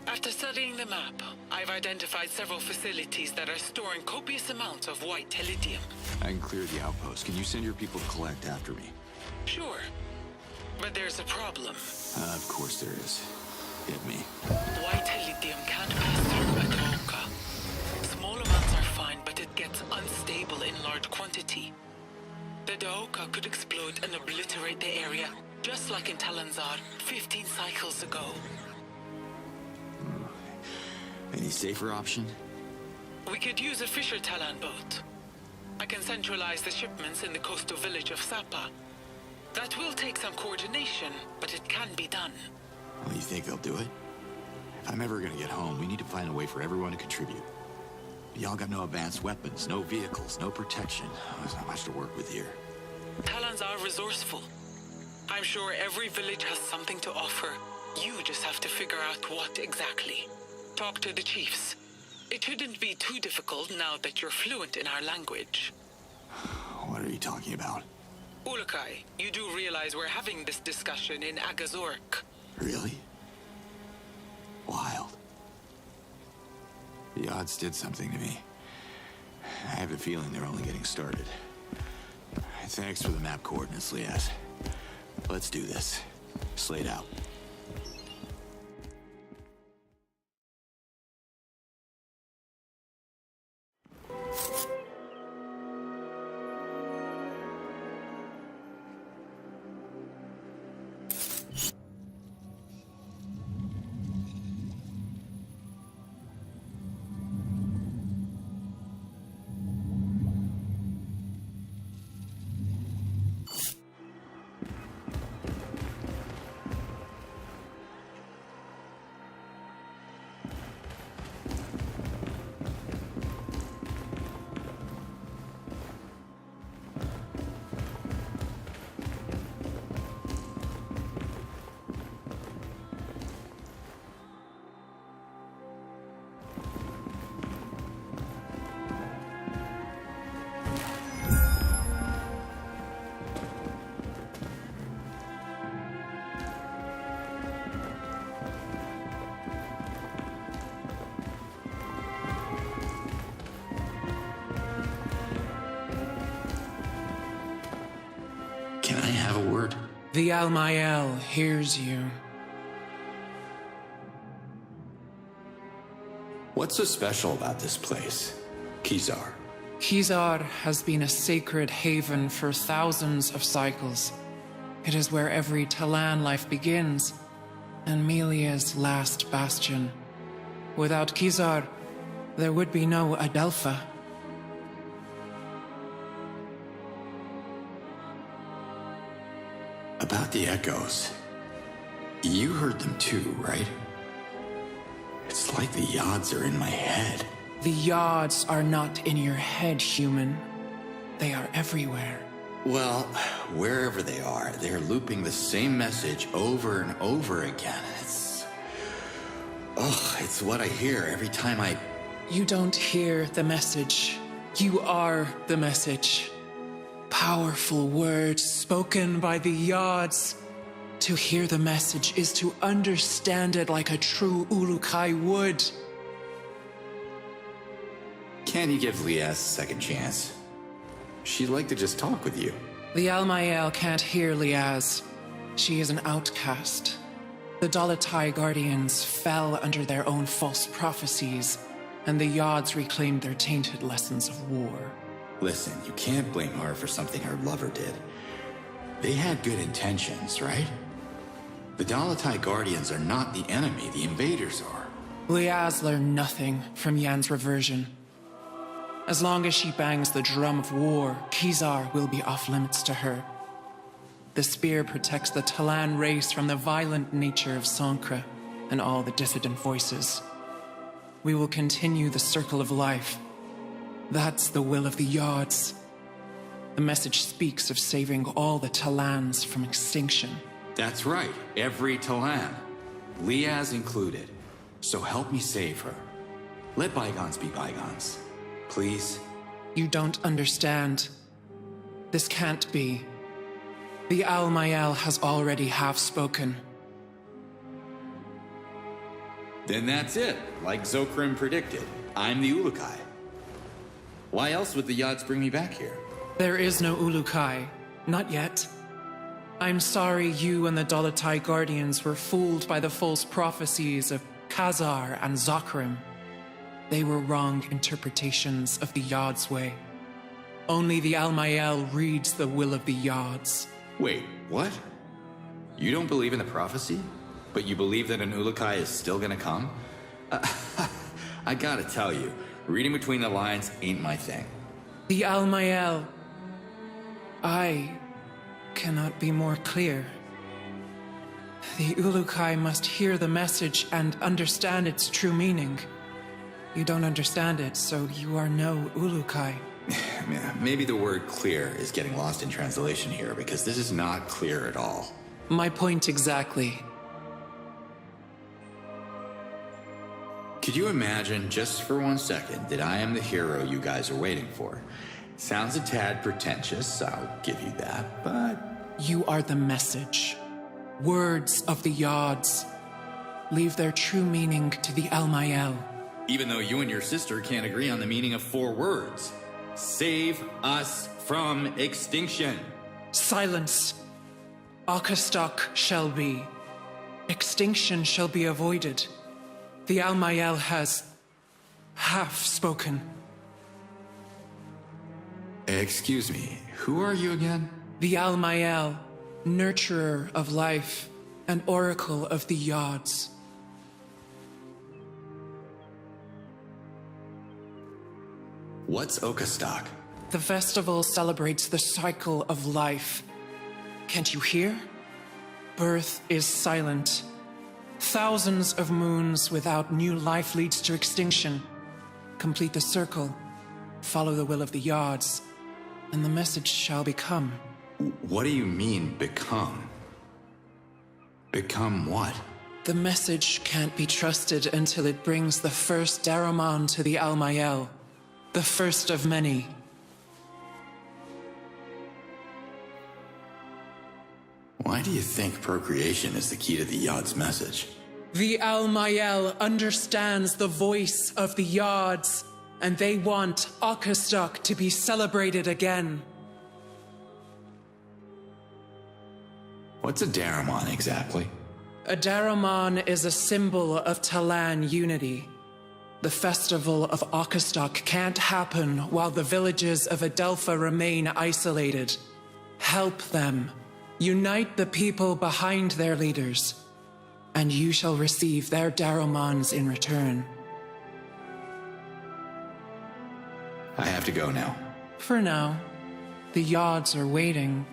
After studying the map, I've identified several facilities that are storing copious amounts of white helidium. I can clear the outpost. Can you send your people to collect after me? Sure. But there's a problem. Of course there is. Hit me. White helidium can't pass through a Daoka. Small amounts are fine, but it gets unstable in large quantity. The Daoka could explode and obliterate the area, just like in Talanzar 15 cycles ago. Any safer option? We could use a Fisher Talan boat. I can centralize the shipments in the coastal village of Sapa. That will take some coordination, but it can be done. Well, you think they'll do it? If I'm ever gonna get home, we need to find a way for everyone to contribute. Y'all got no advanced weapons, no vehicles, no protection. There's not much to work with here. Talons are resourceful. I'm sure every village has something to offer. You just have to figure out what exactly. Talk to the chiefs. It shouldn't be too difficult now that you're fluent in our language. What are you talking about? Ulukai, you do realize we're having this discussion in Agazork. Really? Wild. The odds did something to me. I have a feeling they're only getting started. Thanks for the map coordinates, Liaz. Let's do this. Slate out. Can I have a word? The Almael hears you. What's so special about this place, Kizar? Kizar has been a sacred haven for thousands of cycles. It is where every Talan life begins, and Melia's last bastion. Without Kizar, there would be no Adelpha. About the echoes. You heard them too, right? It's like the Yods are in my head. The Yods are not in your head, human. They are everywhere. Well, wherever they are, they're looping the same message over and over again. It's what I hear every time I... You don't hear the message. You are the message. Powerful words spoken by the Yods. To hear the message is to understand it like a true Ulukai would. Can't you give Liaz a second chance? She'd like to just talk with you. The Almael can't hear Liaz. She is an outcast. The Dolatai Guardians fell under their own false prophecies, and the Yods reclaimed their tainted lessons of war. Listen, you can't blame her for something her lover did. They had good intentions, right? The Dolatai Guardians are not the enemy, the invaders are. Liaz learned nothing from Yan's reversion. As long as she bangs the drum of war, Kizar will be off limits to her. The spear protects the Talan race from the violent nature of Sankra and all the dissident voices. We will continue the circle of life. That's the will of the Yods. The message speaks of saving all the Talans from extinction. That's right, every Talan. Liaz included. So help me save her. Let bygones be bygones. Please? You don't understand. This can't be. The Almael has already half spoken. Then that's it, like Zokrim predicted. I'm the Ulukai. Why else would the Yods bring me back here? There is no Ulukai. Not yet. I'm sorry you and the Dolatai Guardians were fooled by the false prophecies of Khazar and Zokrim. They were wrong interpretations of the Yods' way. Only the Almael reads the will of the Yods. Wait, what? You don't believe in the prophecy? But you believe that an Ulukai is still gonna come? I gotta tell you, reading between the lines ain't my thing. The Almael... I cannot be more clear. The Ulukai must hear the message and understand its true meaning. You don't understand it, so you are no Ulukai. Maybe the word clear is getting lost in translation here, because this is not clear at all. My point exactly. Could you imagine, just for 1 second, that I am the hero you guys are waiting for? Sounds a tad pretentious, I'll give you that, but... You are the message. Words of the Yods. Leave their true meaning to the Almael. Even though you and your sister can't agree on the meaning of 4 words. Save us from extinction. Silence. Arkastok shall be. Extinction shall be avoided. The Almael has half spoken. Excuse me, who are you again? The Almael, nurturer of life, and oracle of the Yods. What's Okastok? The festival celebrates the cycle of life. Can't you hear? Birth is silent. Thousands of moons without new life leads to extinction. Complete the circle. Follow the will of the Yods, and the message shall become. What do you mean, become? Become what? The message can't be trusted until it brings the first Daramon to the Almael. The first of many. Why do you think procreation is the key to the Yod's message? The Almael understands the voice of the Yods, and they want Arkastok to be celebrated again. What's a Daramon exactly? A Daramon is a symbol of Talan unity. The festival of Arkastok can't happen while the villages of Adelpha remain isolated. Help them. Unite the people behind their leaders, and you shall receive their Daramons in return. I have to go now. For now, the Yods are waiting.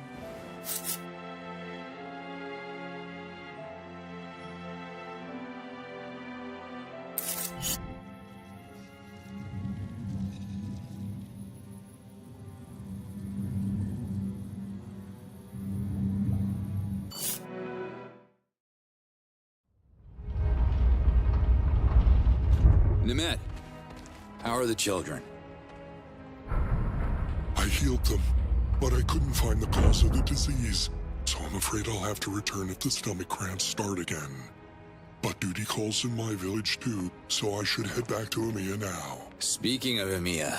Nemet, how are the children? I healed them, but I couldn't find the cause of the disease, so I'm afraid I'll have to return if the stomach cramps start again. But duty calls in my village too, so I should head back to Emiya now. Speaking of Emiya,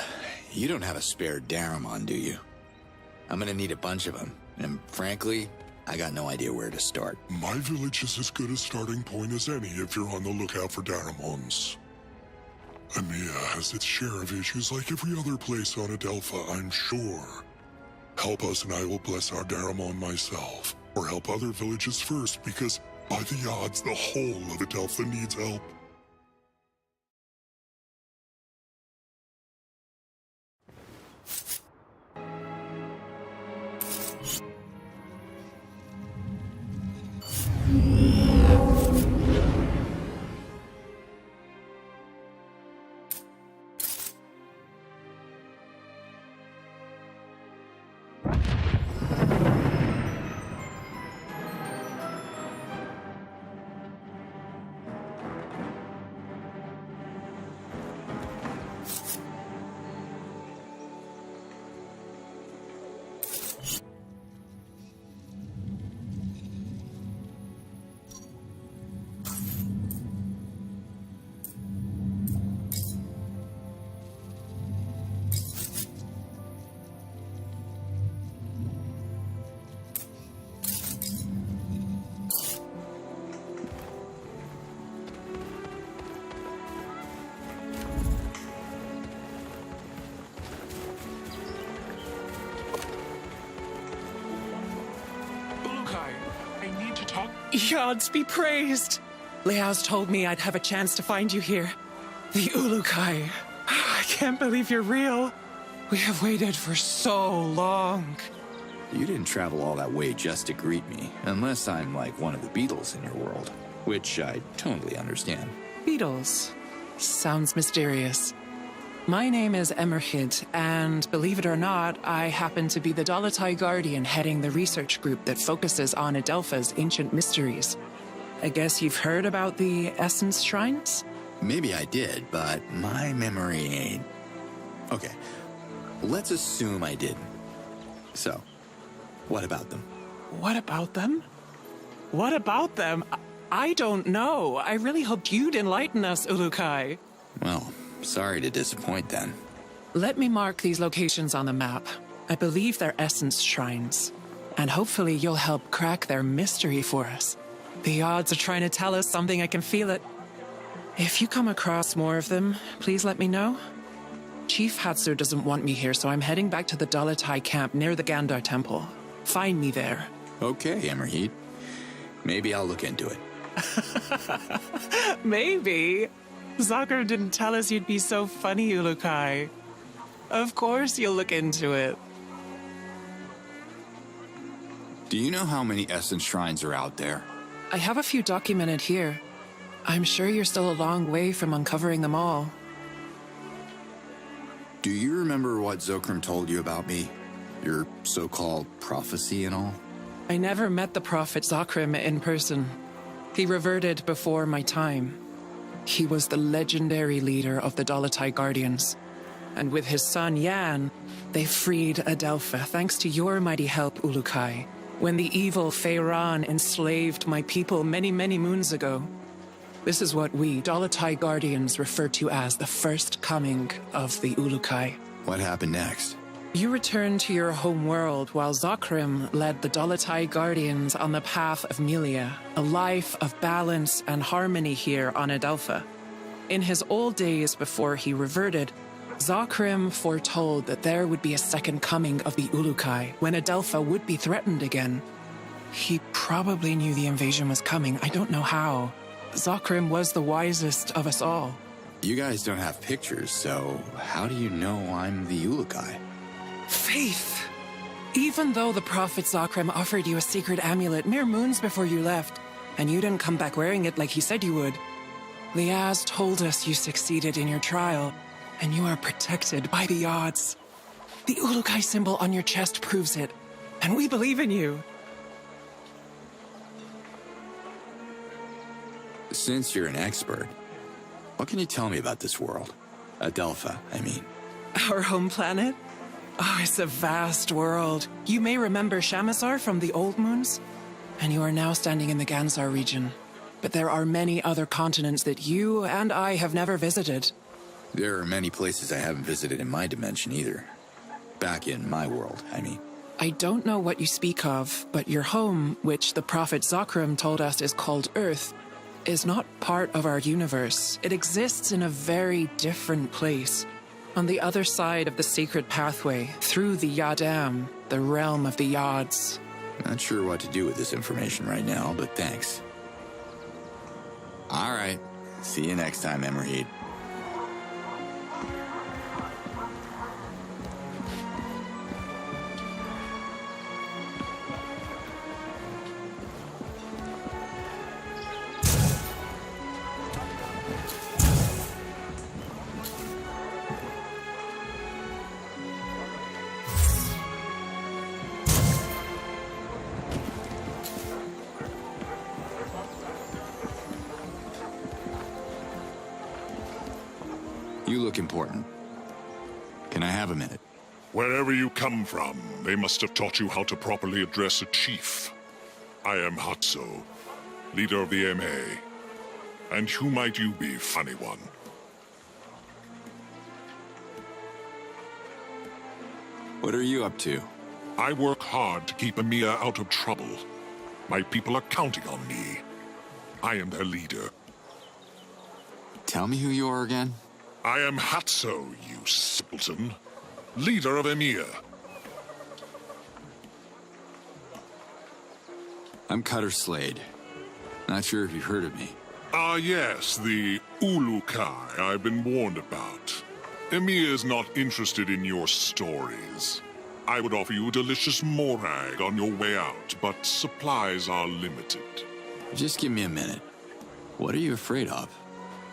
you don't have a spare Daramon, do you? I'm gonna need a bunch of them, and frankly, I got no idea where to start. My village is as good a starting point as any if you're on the lookout for Daramons. Emiya has its share of issues like every other place on Adelpha, I'm sure. Help us and I will bless our Daramon myself. Or help other villages first, because by the odds, the whole of Adelpha needs help. Yods be praised! Leo's told me I'd have a chance to find you here. The Ulukai. I can't believe you're real. We have waited for so long. You didn't travel all that way just to greet me, unless I'm like one of the Beatles in your world, which I totally understand. Beatles? Sounds mysterious. My name is Emerhid, and believe it or not, I happen to be the Dolotai Guardian heading the research group that focuses on Adelpha's ancient mysteries. I guess you've heard about the Essence Shrines? Maybe I did, but my memory ain't... Okay, let's assume I didn't. So, what about them? What about them? What about them? I don't know. I really hoped you'd enlighten us, Ulukai. Well, sorry to disappoint then. Let me mark these locations on the map. I believe they're Essence Shrines. And hopefully you'll help crack their mystery for us. The odds are trying to tell us something, I can feel it. If you come across more of them, please let me know. Chief Hatsu doesn't want me here, so I'm heading back to the Dolotai camp near the Gandar Temple. Find me there. Okay, Emerhid. Maybe I'll look into it. Maybe. Zakir didn't tell us you'd be so funny, Ulukai. Of course you'll look into it. Do you know how many Essence Shrines are out there? I have a few documented here. I'm sure you're still a long way from uncovering them all. Do you remember what Zokrim told you about me? Your so-called prophecy and all? I never met the Prophet Zakrim in person. He reverted before my time. He was the legendary leader of the Dolotai Guardians. And with his son Yan, they freed Adelpha thanks to your mighty help, Ulukai, when the evil Feyran enslaved my people many, many moons ago. This is what we, Dolotai Guardians, refer to as the first coming of the Ulukai. What happened next? You returned to your home world while Zakrim led the Dolotai Guardians on the path of Melia, a life of balance and harmony here on Adelpha. In his old days before he reverted, Zakrim foretold that there would be a second coming of the Ulukai when Adelpha would be threatened again. He probably knew the invasion was coming. I don't know how. Zakrim was the wisest of us all. You guys don't have pictures, so how do you know I'm the Ulukai? Faith! Even though the Prophet Zakrim offered you a secret amulet mere moons before you left, and you didn't come back wearing it like he said you would, Liaz told us you succeeded in your trial, and you are protected by the odds. The Ulukai symbol on your chest proves it, and we believe in you. Since you're an expert, what can you tell me about this world? Adelpha, I mean. Our home planet? Oh, it's a vast world. You may remember Shamazar from the Old Moons, and you are now standing in the Gansar region. But there are many other continents that you and I have never visited. There are many places I haven't visited in my dimension either. Back in my world, I mean. I don't know what you speak of, but your home, which the Prophet Zakrim told us is called Earth, is not part of our universe. It exists in a very different place. On the other side of the sacred pathway, through the Yadam, the realm of the Yads. Not sure what to do with this information right now, but thanks. All right. See you next time, Emerhid. You look important. Can I have a minute? Wherever you come from, they must have taught you how to properly address a chief. I am Hatso, leader of the MA. And who might you be, funny one? What are you up to? I work hard to keep EMEA out of trouble. My people are counting on me. I am their leader. Tell me who you are again? I am Hatso, you simpleton. Leader of EMEA. I'm Cutter Slade. Not sure if you've heard of me. Ah, yes, the Ulukai I've been warned about. EMEA is not interested in your stories. I would offer you a delicious morag on your way out, but supplies are limited. Just give me a minute. What are you afraid of?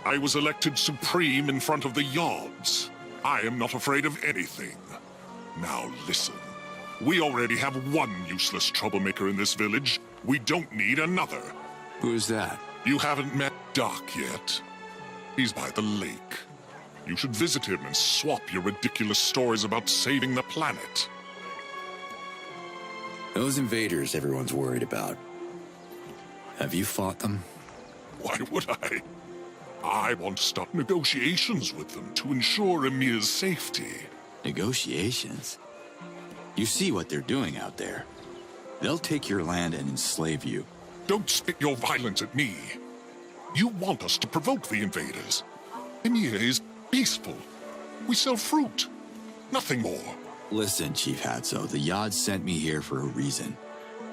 I was elected supreme in front of the Yods. I am not afraid of anything. Now listen. We already have one useless troublemaker in this village. We don't need another. Who's that? You haven't met Doc yet. He's by the lake. You should visit him and swap your ridiculous stories about saving the planet. Those invaders everyone's worried about. Have you fought them? Why would I? I want to start negotiations with them to ensure Emir's safety. Negotiations? You see what they're doing out there. They'll take your land and enslave you. Don't spit your violence at me. You want us to provoke the invaders. Emir is peaceful. We sell fruit. Nothing more. Listen, Chief Hatso, the Yods sent me here for a reason.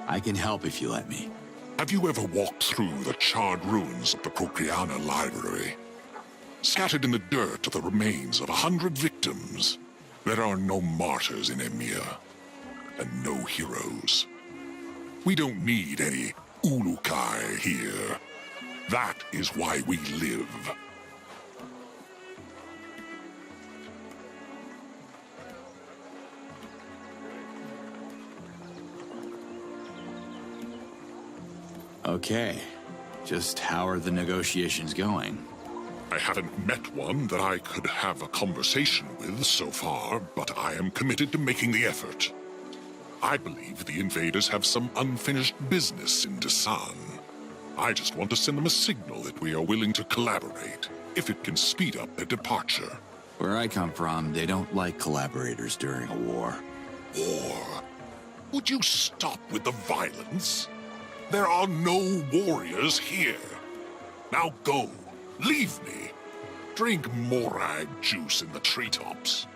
I can help if you let me. Have you ever walked through the charred ruins of the Procreana Library? Scattered in the dirt are the remains of 100 victims. There are no martyrs in Emir, and no heroes. We don't need any Ulukai here. That is why we live. Okay. Just how are the negotiations going? I haven't met one that I could have a conversation with so far, but I am committed to making the effort. I believe the invaders have some unfinished business in Dasan. I just want to send them a signal that we are willing to collaborate, if it can speed up their departure. Where I come from, they don't like collaborators during a war. War? Would you stop with the violence? There are no warriors here. Now go. Leave me. Drink morag juice in the treetops.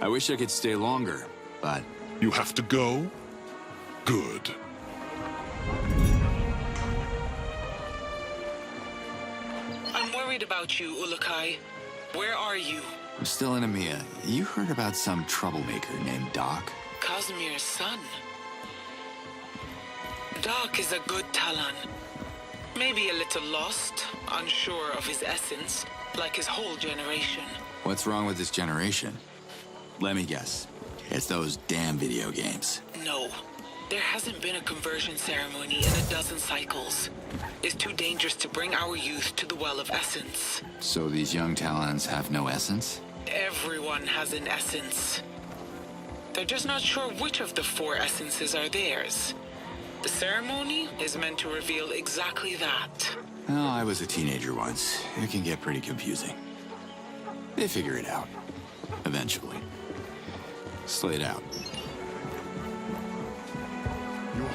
I wish I could stay longer, but... You have to go? Good. I'm worried about you, Ulukai. Where are you? I'm still in Amia. You heard about some troublemaker named Doc? Casimir's son. Doc is a good Talon. Maybe a little lost, unsure of his essence, like his whole generation. What's wrong with this generation? Let me guess. It's those damn video games. No. There hasn't been a conversion ceremony in a dozen cycles. It's too dangerous to bring our youth to the Well of Essence. So these young Talons have no essence? Everyone has an essence. They're just not sure which of the 4 essences are theirs. The ceremony is meant to reveal exactly that. Well, I was a teenager once. It can get pretty confusing. They figure it out. Eventually. Slay it out. You're